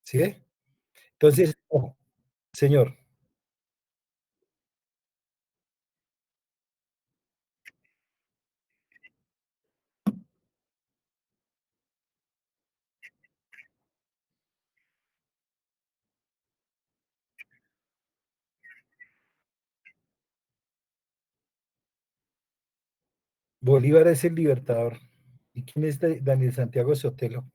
¿Sí ve? Entonces, ojo, señor. Bolívar es el libertador. ¿Y quién es Daniel Santiago Sotelo?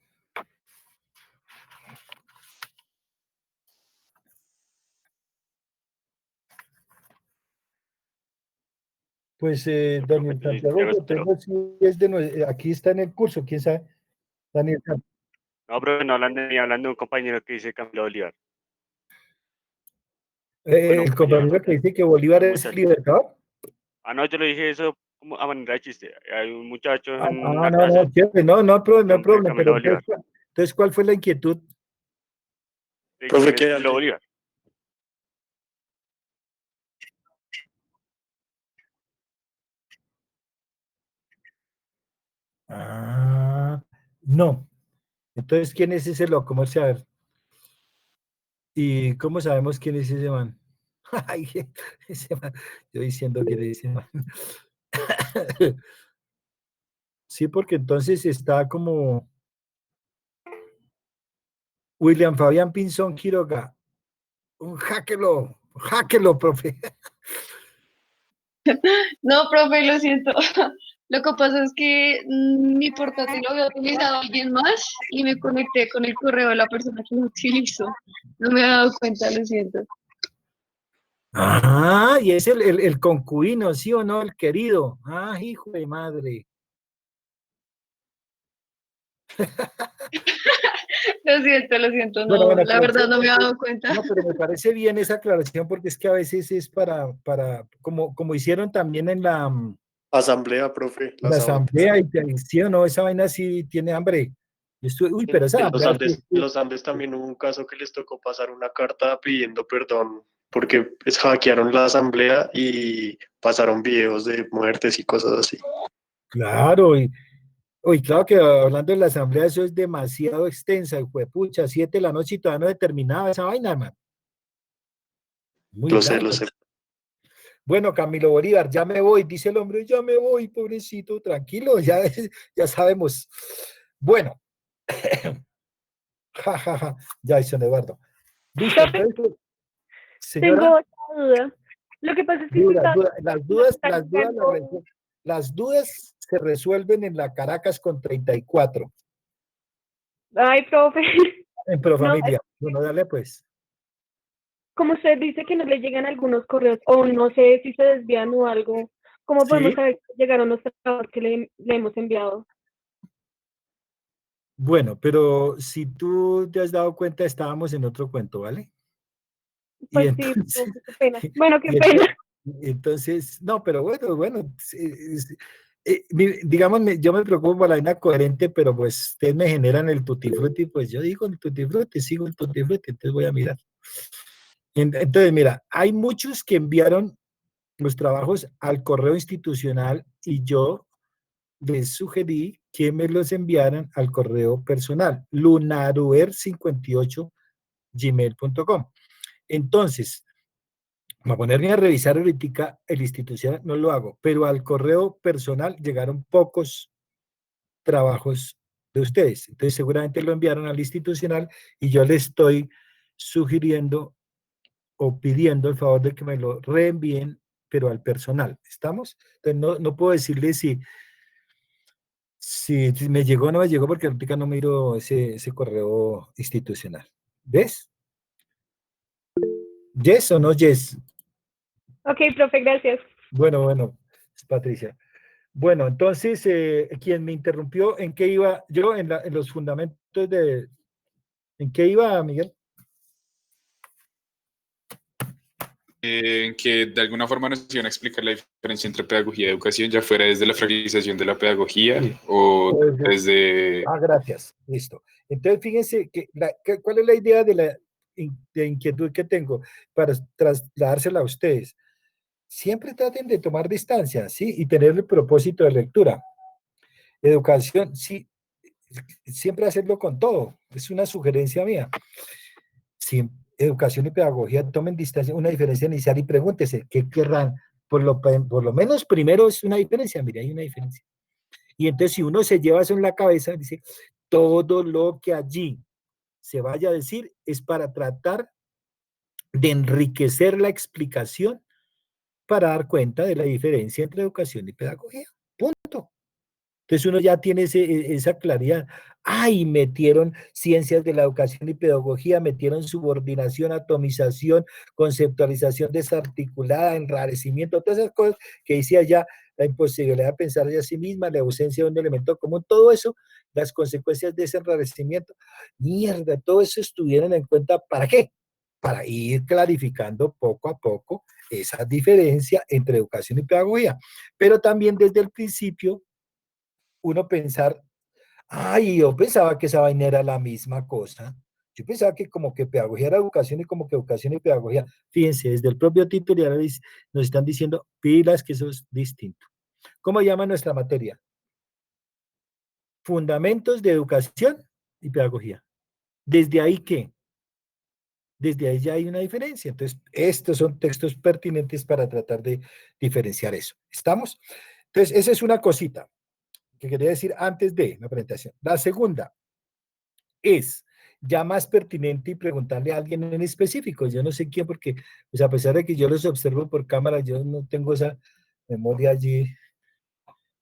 Pues Daniel Santiago Sotelo sí es aquí está en el curso, quién sabe. Daniel Santiago. No, pero no hablan de mí, hablan de un compañero que dice Camilo Bolívar. Bueno, El pues compañero que dice que Bolívar es el muchacho. libertador. No, yo le dije eso como a manera de chiste. Hay un muchacho en No, la clase, chévere, no un que problem, camina pero a Bolívar. entonces, ¿cuál fue la inquietud? ¿De Profe, quién es ¿qué Simón hace? Bolívar? No. Entonces, ¿quién es ese loco? Vamos a ver. ¿Y cómo sabemos quién es ese man? Ay, ese man. Yo diciendo quién es ese man. Sí, porque entonces está como William Fabián Pinzón Quiroga. Háquelo, profe. No, profe, lo siento. Lo que pasa es que mi portátil lo había utilizado alguien más y me conecté con el correo de la persona que lo utilizó. No me había dado cuenta, lo siento. Y es el concubino, ¿sí o no? El querido. Hijo de madre. Lo siento, Bueno, no, bueno, la verdad no me había dado cuenta. no, pero me parece bien esa aclaración porque es que a veces es como hicieron también en Asamblea, profe. la asamblea y sí o no, esa vaina sí tiene hambre. Pero esa En los asamblea Andes, en los Andes también hubo un caso que les tocó pasar una carta pidiendo perdón porque pues, hackearon la asamblea y pasaron videos de muertes y cosas así. claro, claro que hablando de la asamblea, eso es demasiado extensa, pucha, 7 de la noche y todavía no determinaba esa vaina, hermano. Muy Lo sé, largo. lo sé. Bueno, Camilo Bolívar, ya me voy, dice el hombre, ya me voy, pobrecito, tranquilo, ya sabemos. Bueno, ya, Jason Eduardo. Listo, Profe, entonces, tengo señora, otra duda. Lo que pasa es que justo las dudas se resuelven en la Caracas con 34, ay, profe, en no, Profamilia. Bueno, dale pues. como usted dice que no le llegan algunos correos, o no sé si se desvían o algo, ¿cómo podemos Sí, saber si llegaron los trabajos que le hemos enviado? bueno, pero si tú te has dado cuenta, estábamos en otro cuento, ¿vale? Y Pues sí, entonces, profe, qué pena. Bueno, qué y pena. entonces, no, pero bueno, digamos, yo me preocupo por la vaina coherente, pero pues ustedes me generan el tutti frutti, pues yo digo el tutti frutti, sigo el tutti frutti, entonces voy a mirar. Entonces, mira, hay muchos que enviaron los trabajos al correo institucional y yo les sugerí que me los enviaran al correo personal, lunaruer58gmail.com. Entonces, voy a ponerme a revisar ahorita el institucional, no lo hago, pero al correo personal llegaron pocos trabajos de ustedes. Entonces, seguramente lo enviaron al institucional y yo le estoy sugiriendo o pidiendo el favor de que me lo reenvíen, pero al personal. ¿Estamos? Entonces, no puedo decirle si me llegó o no me llegó, porque ahorita no miro ese correo institucional. ¿Ves? ¿Yes o no yes? Ok, profe, gracias. Bueno, Patricia. Bueno, entonces, quien me interrumpió, ¿en qué iba? Yo en los fundamentos de... ¿En qué iba, Miguel? Que de alguna forma nos iban a explicar la diferencia entre pedagogía y educación, ya fuera desde la fragilización de la pedagogía o desde... Gracias, listo. Entonces, fíjense ¿cuál es la idea de inquietud que tengo para trasladársela a ustedes? Siempre traten de tomar distancia, ¿sí? Y tener el propósito de lectura. Educación, sí, siempre hacerlo con todo. Es una sugerencia mía. Si educación y pedagogía tomen distancia, una diferencia inicial y pregúntese, ¿qué querrán? Por lo menos primero es una diferencia, mire, hay una diferencia. Y entonces si uno se lleva eso en la cabeza, dice, todo lo que allí se vaya a decir es para tratar de enriquecer la explicación para dar cuenta de la diferencia entre educación y pedagogía. Punto. Entonces uno ya tiene esa claridad. ¡Ay! Metieron ciencias de la educación y pedagogía, metieron subordinación, atomización, conceptualización desarticulada, enrarecimiento, todas esas cosas que decía ya, la imposibilidad de pensar de sí misma, la ausencia de un elemento común, todo eso, las consecuencias de ese enrarecimiento. Mierda, todo eso estuvieron en cuenta, ¿para qué? para ir clarificando poco a poco esa diferencia entre educación y pedagogía. Pero también desde el principio, uno pensar, ay, yo pensaba que esa vaina era la misma cosa. Yo pensaba que como que pedagogía era educación y como que educación y pedagogía. Fíjense, desde el propio título ya nos están diciendo pilas que eso es distinto. ¿Cómo llama nuestra materia? Fundamentos de educación y pedagogía. ¿Desde ahí qué? Desde ahí ya hay una diferencia. Entonces, estos son textos pertinentes para tratar de diferenciar eso. ¿Estamos? Entonces, esa es una cosita que quería decir antes de la presentación. La segunda es ya más pertinente y preguntarle a alguien en específico. Yo no sé quién, porque pues a pesar de que yo los observo por cámara, yo no tengo esa memoria allí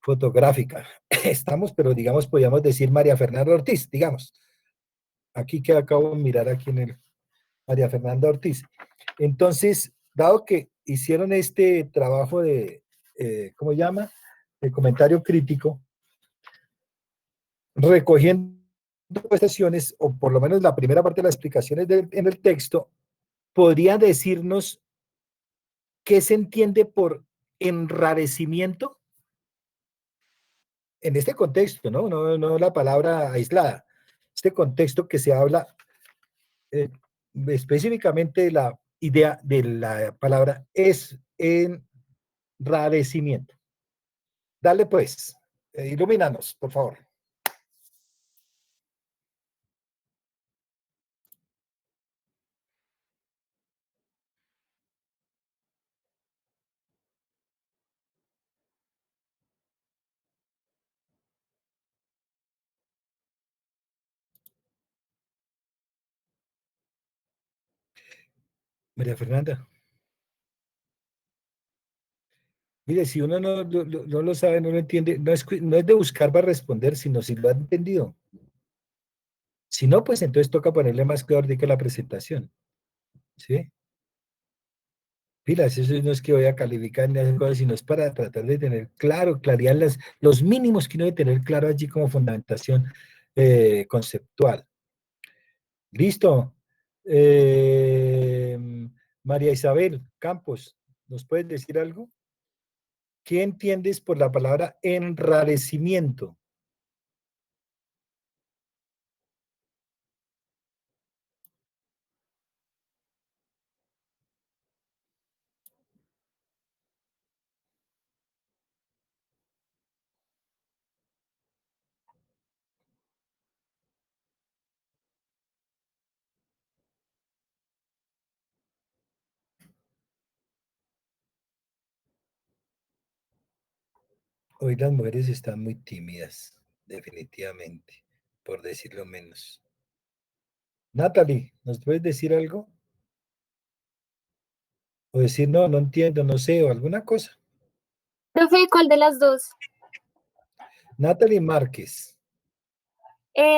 fotográfica. Estamos, pero digamos, podríamos decir María Fernanda Ortiz, digamos. Aquí que acabo de mirar aquí en el María Fernanda Ortiz. Entonces, dado que hicieron este trabajo de, ¿cómo se llama? De comentario crítico, recogiendo cuestiones, o por lo menos la primera parte de las explicaciones en el texto, podría decirnos qué se entiende por enrarecimiento en este contexto, ¿no? No la palabra aislada. Este contexto que se habla específicamente de la idea de la palabra es enrarecimiento. Dale pues, ilumínanos, por favor. María Fernanda. Mire, si uno no lo sabe, no lo entiende, no es de buscar para responder, sino si lo ha entendido. Si no, pues entonces toca ponerle más cuidado de que la presentación. ¿Sí? Pilas, eso no es que voy a calificar ni hacer cosas, sino es para tratar de tener claro, claridad los mínimos que uno debe tener claro allí como fundamentación conceptual. Listo. María Isabel Campos, ¿nos puedes decir algo? ¿Qué entiendes por la palabra enrarecimiento? Hoy las mujeres están muy tímidas, definitivamente, por decirlo menos. Natalie, ¿nos puedes decir algo? O decir, no, no entiendo, no sé, o alguna cosa. Profe, ¿cuál de las dos? Natalie Márquez.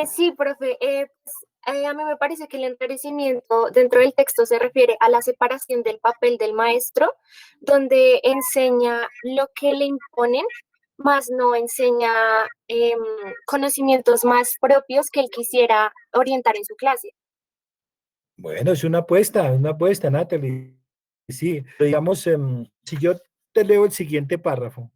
Sí, profe. A mí me parece que el enrarecimiento dentro del texto se refiere a la separación del papel del maestro, donde enseña lo que le imponen, más no enseña conocimientos más propios que él quisiera orientar en su clase. Bueno, es una apuesta, Natalie. Sí, pero digamos, si yo te leo el siguiente párrafo,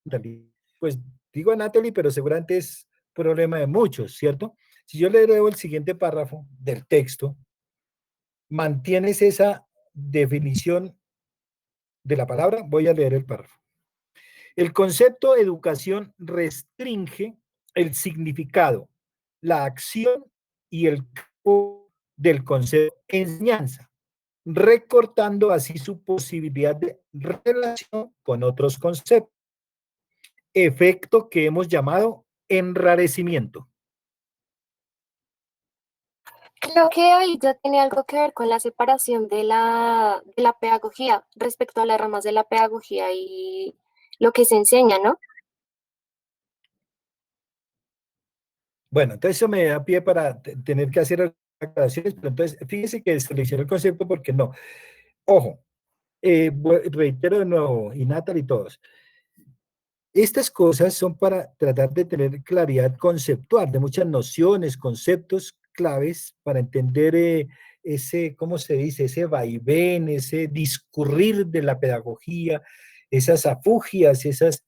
Natalie, pues digo a Natalie, pero seguramente es problema de muchos, ¿cierto? Si yo le leo el siguiente párrafo del texto, mantienes esa definición de la palabra, voy a leer el párrafo. El concepto educación restringe el significado, la acción y el campo del concepto enseñanza, recortando así su posibilidad de relación con otros conceptos, efecto que hemos llamado enrarecimiento. Creo que ahí ya tiene algo que ver con la separación de la pedagogía respecto a las ramas de la pedagogía y lo que se enseña, ¿no? Bueno, entonces eso me da pie para tener que hacer aclaraciones, pero entonces fíjese que seleccioné el concepto porque no. Ojo, reitero de nuevo, y Natalie y todos, estas cosas son para tratar de tener claridad conceptual de muchas nociones, conceptos claves para entender ese, ¿cómo se dice? Ese vaivén, ese discurrir de la pedagogía, esas afugias, esas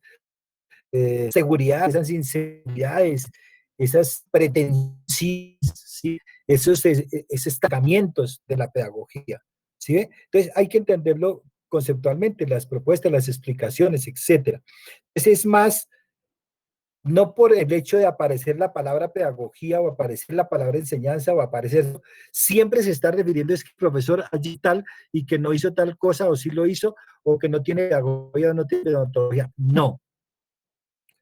seguridades, esas inseguridades, esas pretensiones, ¿sí? Esos estancamientos de la pedagogía, ¿sí ve? Entonces hay que entenderlo conceptualmente, las propuestas, las explicaciones, etcétera. Entonces es más, no por el hecho de aparecer la palabra pedagogía o aparecer la palabra enseñanza o aparecer, siempre se está refiriendo es que el profesor allí tal y que no hizo tal cosa o sí lo hizo o que no tiene pedagogía o no tiene pedagogía. No.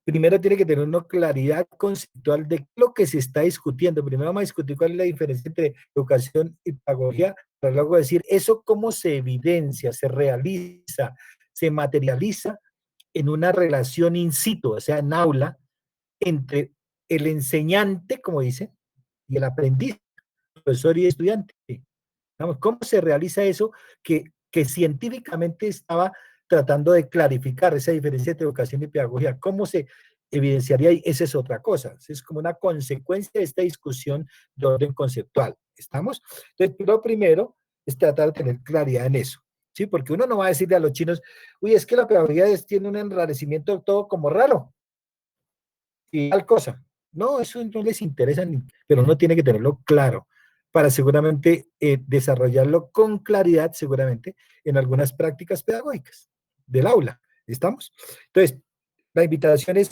Primero tiene que tener una claridad conceptual de lo que se está discutiendo. Primero vamos a discutir cuál es la diferencia entre educación y pedagogía, para luego decir eso cómo se evidencia, se realiza, se materializa en una relación in situ, o sea, en aula, entre el enseñante, como dice, y el aprendiz, profesor y estudiante. Vamos, ¿cómo se realiza eso que científicamente estaba tratando de clarificar esa diferencia entre educación y pedagogía? ¿Cómo se evidenciaría? Y esa es otra cosa. Es como una consecuencia de esta discusión de orden conceptual. ¿Estamos? Entonces, lo primero es tratar de tener claridad en eso. ¿Sí? Porque uno no va a decirle a los chinos, uy, es que la pedagogía tiene un enrarecimiento todo como raro. Y tal cosa. No, eso no les interesa, pero uno tiene que tenerlo claro para seguramente desarrollarlo con claridad, seguramente, en algunas prácticas pedagógicas del aula. ¿Estamos? Entonces, la invitación es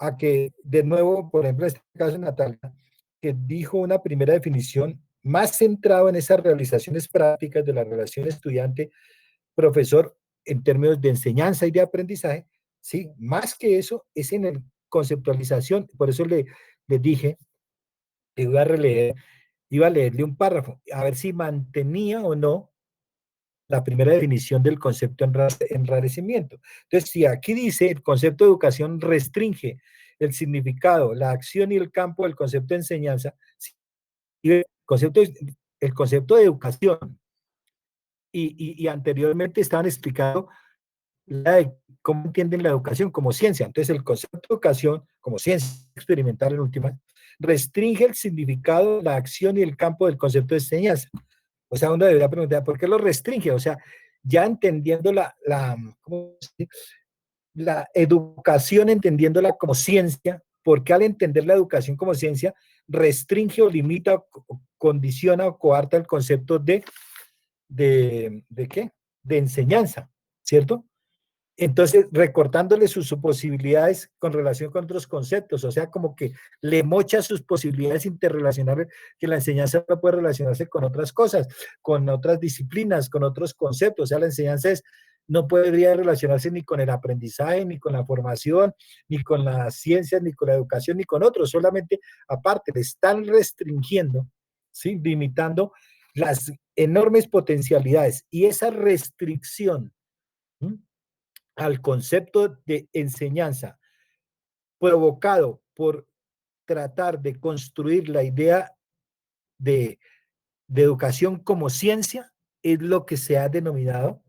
a que, de nuevo, por ejemplo, en este caso, Natalia, que dijo una primera definición más centrada en esas realizaciones prácticas de la relación estudiante-profesor en términos de enseñanza y de aprendizaje, ¿sí? Más que eso, es en el conceptualización, por eso le dije que iba a leerle un párrafo, a ver si mantenía o no la primera definición del concepto enrarecimiento. Entonces, si aquí dice el concepto de educación restringe el significado, la acción y el campo del concepto de enseñanza, el concepto de educación, y anteriormente estaban explicando cómo entienden la educación como ciencia. Entonces, el concepto de educación como ciencia experimental en última restringe el significado, la acción y el campo del concepto de enseñanza. O sea, uno debería preguntar, ¿por qué lo restringe? O sea, ya entendiendo la educación, entendiéndola como ciencia, ¿por qué al entender la educación como ciencia restringe o limita o condiciona o coarta el concepto ¿de qué? De enseñanza, ¿cierto? Entonces, recortándole sus posibilidades con relación con otros conceptos, o sea, como que le mocha sus posibilidades interrelacionales, que la enseñanza no puede relacionarse con otras cosas, con otras disciplinas, con otros conceptos, o sea, la enseñanza no podría relacionarse ni con el aprendizaje, ni con la formación, ni con las ciencias, ni con la educación, ni con otros, solamente aparte, le están restringiendo, ¿sí? Limitando las enormes potencialidades, y esa restricción, ¿sí?, al concepto de enseñanza provocado por tratar de construir la idea de educación como ciencia, es lo que se ha denominado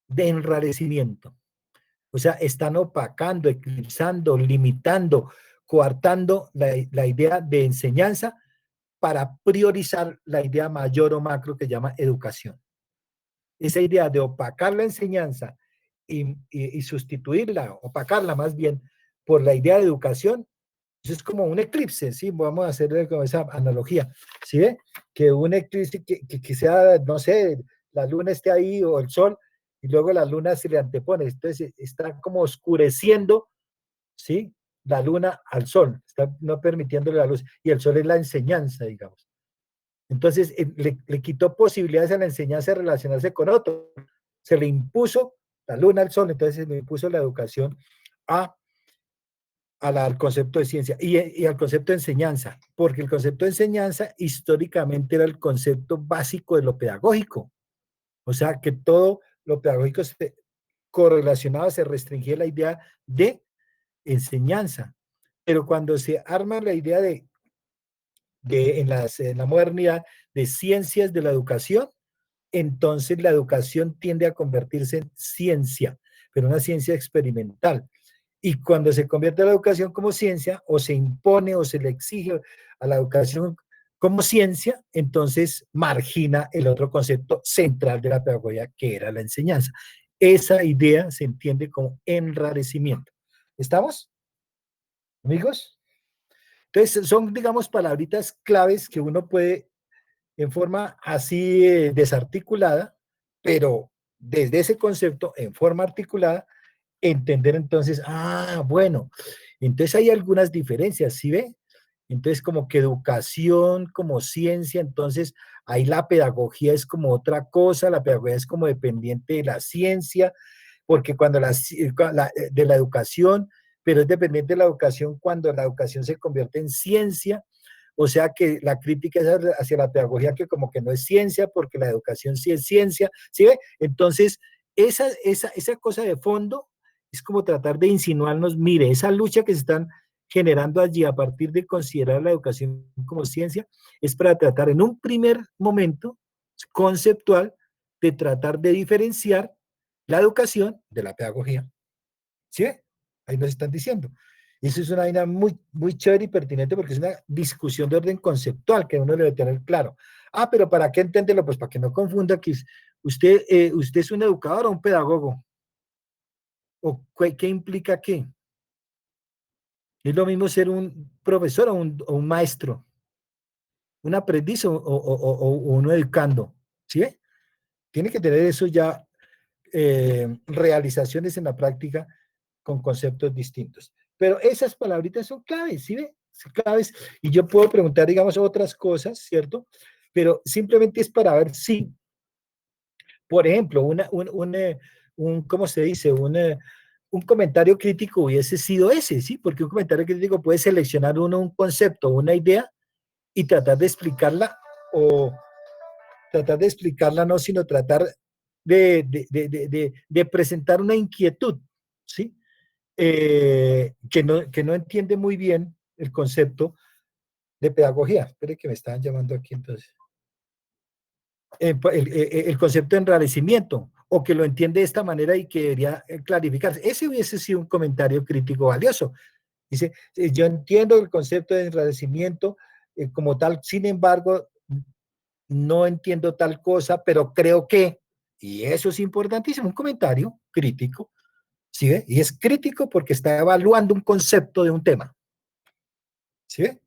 de enrarecimiento. O sea, están opacando, eclipsando, limitando, coartando la idea de enseñanza para priorizar la idea mayor o macro que llama educación. Esa idea de opacar la enseñanza y sustituirla, opacarla más bien, por la idea de educación, eso es como un eclipse, ¿sí? Vamos a hacer como esa analogía, ¿sí ve? Que un eclipse que sea, no sé, la luna esté ahí o el sol, y luego la luna se le antepone, entonces está como oscureciendo, ¿sí?, la luna al sol, está no permitiéndole la luz, y el sol es la enseñanza, digamos. Entonces, le quitó posibilidades a la enseñanza de relacionarse con otro. Se le impuso la luna al sol, entonces se le impuso la educación al concepto de ciencia y al concepto de enseñanza, porque el concepto de enseñanza históricamente era el concepto básico de lo pedagógico. O sea, que todo lo pedagógico se correlacionaba, se restringía la idea de enseñanza. Pero cuando se arma la idea en la modernidad de ciencias de la educación, entonces la educación tiende a convertirse en ciencia, pero una ciencia experimental. Y cuando se convierte la educación como ciencia, o se impone o se le exige a la educación como ciencia, entonces margina el otro concepto central de la pedagogía, que era la enseñanza. Esa idea se entiende como enrarecimiento. ¿Estamos, amigos? Entonces, son, digamos, palabritas claves que uno puede, en forma así desarticulada, pero desde ese concepto, en forma articulada, entender entonces, bueno, entonces hay algunas diferencias, ¿sí ve? Entonces como que educación, como ciencia, entonces ahí la pedagogía es como otra cosa, la pedagogía es como dependiente de la ciencia, porque cuando de la educación, pero es dependiente de la educación cuando la educación se convierte en ciencia, o sea que la crítica es hacia la pedagogía que como que no es ciencia, porque la educación sí es ciencia, ¿sí ve? Entonces, esa cosa de fondo es como tratar de insinuarnos, mire, esa lucha que se están generando allí a partir de considerar la educación como ciencia, es para tratar en un primer momento conceptual de tratar de diferenciar la educación de la pedagogía. ¿Sí? Ahí nos están diciendo. Eso es una vaina muy, muy chévere y pertinente porque es una discusión de orden conceptual que uno debe tener claro. Pero ¿para qué entenderlo? Pues para que no confunda que usted es un educador o un pedagogo. ¿O qué implica qué? Es lo mismo ser un profesor o un maestro, un aprendiz o un educando. ¿Sí? Tiene que tener eso ya, realizaciones en la práctica con conceptos distintos. Pero esas palabritas son claves, ¿sí ve? Son claves. Y yo puedo preguntar, digamos, otras cosas, ¿cierto? Pero simplemente es para ver si, por ejemplo, ¿cómo se dice? Un comentario crítico hubiese sido ese, ¿sí? Porque un comentario crítico puede seleccionar un concepto, una idea y tratar de explicarla o tratar de explicarla, no, sino tratar de presentar una inquietud, ¿sí? Que no entiende muy bien el concepto de pedagogía. Espere que me estaban llamando aquí entonces. El concepto de enrarecimiento, o que lo entiende de esta manera y que debería clarificarse. Ese hubiese sido un comentario crítico valioso. Dice, yo entiendo el concepto de enrarecimiento como tal, sin embargo, no entiendo tal cosa, pero creo que, y eso es importantísimo, un comentario crítico, ¿sí ve? Y es crítico porque está evaluando un concepto de un tema, ¿sí ve?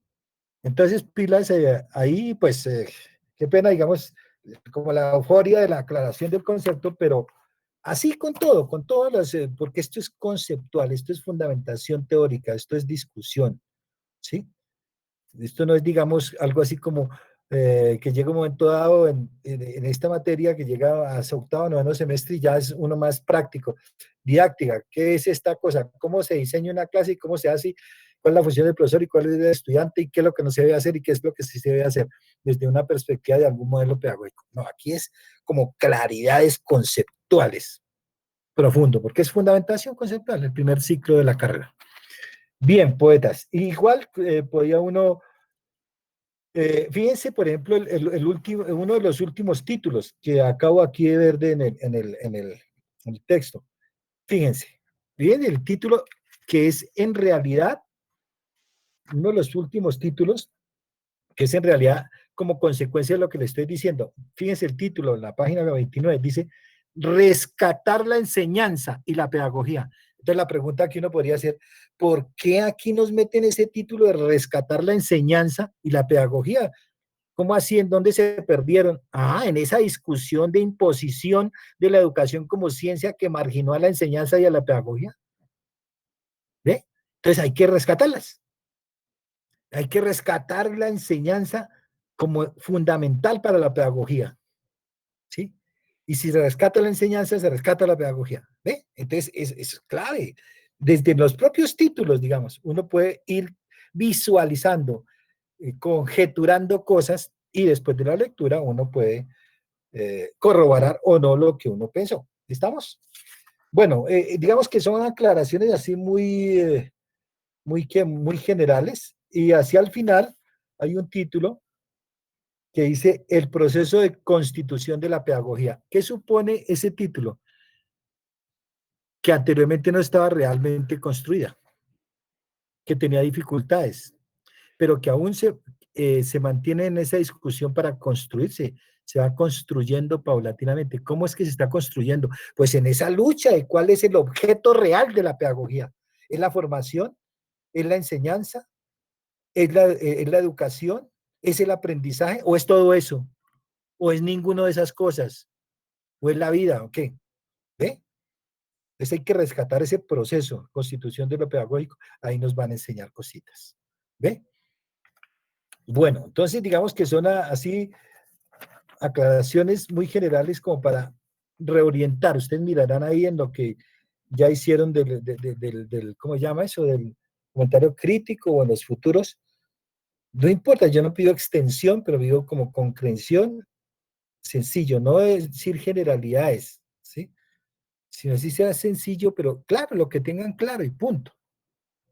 Entonces, pilas ahí, pues, qué pena, digamos, como la euforia de la aclaración del concepto, pero así con todas las, porque esto es conceptual, esto es fundamentación teórica, esto es discusión, ¿sí? Esto no es, digamos, algo así como que llega un momento dado en esta materia que llega a su octavo, noveno semestre y ya es uno más práctico. Didáctica, ¿qué es esta cosa? ¿Cómo se diseña una clase y cómo se hace? ¿Cuál es la función del profesor y cuál es del estudiante y qué es lo que no se debe hacer y qué es lo que sí se debe hacer desde una perspectiva de algún modelo pedagógico? No, aquí es como claridades conceptuales, profundo, porque es fundamentación conceptual, el primer ciclo de la carrera. Bien, poetas. Igual podía uno... fíjense, por ejemplo, uno de los últimos títulos que acabo aquí de ver en el texto. Fíjense, miren el título que es en realidad uno de los últimos títulos que es en realidad como consecuencia de lo que le estoy diciendo. Fíjense el título, en la página 29, dice rescatar la enseñanza y la pedagogía. Entonces la pregunta que uno podría hacer, ¿por qué aquí nos meten ese título de rescatar la enseñanza y la pedagogía? ¿Cómo así? ¿En dónde se perdieron? En esa discusión de imposición de la educación como ciencia que marginó a la enseñanza y a la pedagogía. ¿Ve? Entonces hay que rescatarlas. Hay que rescatar la enseñanza como fundamental para la pedagogía. ¿Sí? Y si se rescata la enseñanza, se rescata la pedagogía. ¿Ve? Entonces es clave. Desde los propios títulos, digamos, uno puede ir visualizando, conjeturando cosas y después de la lectura uno puede corroborar o no lo que uno pensó. ¿Estamos? Bueno, digamos que son aclaraciones así muy generales y hacia el final hay un título que dice el proceso de constitución de la pedagogía. ¿Qué supone ese título? Que anteriormente no estaba realmente construida, que tenía dificultades, pero que aún se mantiene en esa discusión para construirse, se va construyendo paulatinamente. ¿Cómo es que se está construyendo? Pues en esa lucha de cuál es el objeto real de la pedagogía. ¿Es la formación? ¿Es la enseñanza? ¿Es la educación? ¿Es el aprendizaje? ¿O es todo eso? ¿O es ninguno de esas cosas? ¿O es la vida? ¿O qué? ¿Ve? Entonces hay que rescatar ese proceso, constitución de lo pedagógico, ahí nos van a enseñar cositas. ¿Ve? Bueno, entonces digamos que son así aclaraciones muy generales como para reorientar. Ustedes mirarán ahí en lo que ya hicieron del ¿cómo se llama eso? Del comentario crítico o en los futuros. No importa, yo no pido extensión, pero pido como concreción sencillo, no decir generalidades, ¿sí? Sino así sea sencillo, pero claro, lo que tengan claro y punto.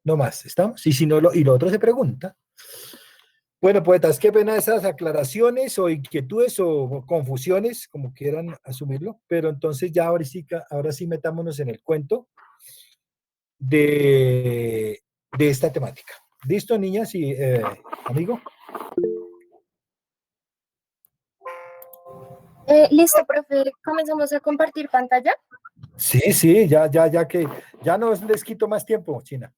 No más, ¿estamos? Y si no, y lo otro se pregunta. Bueno, poetas, qué pena esas aclaraciones o inquietudes o confusiones, como quieran asumirlo, pero entonces ya ahora sí metámonos en el cuento de esta temática. ¿Listo, niñas y amigo? Listo, profe. ¿Comenzamos a compartir pantalla? Sí, ya que ya no les quito más tiempo, China.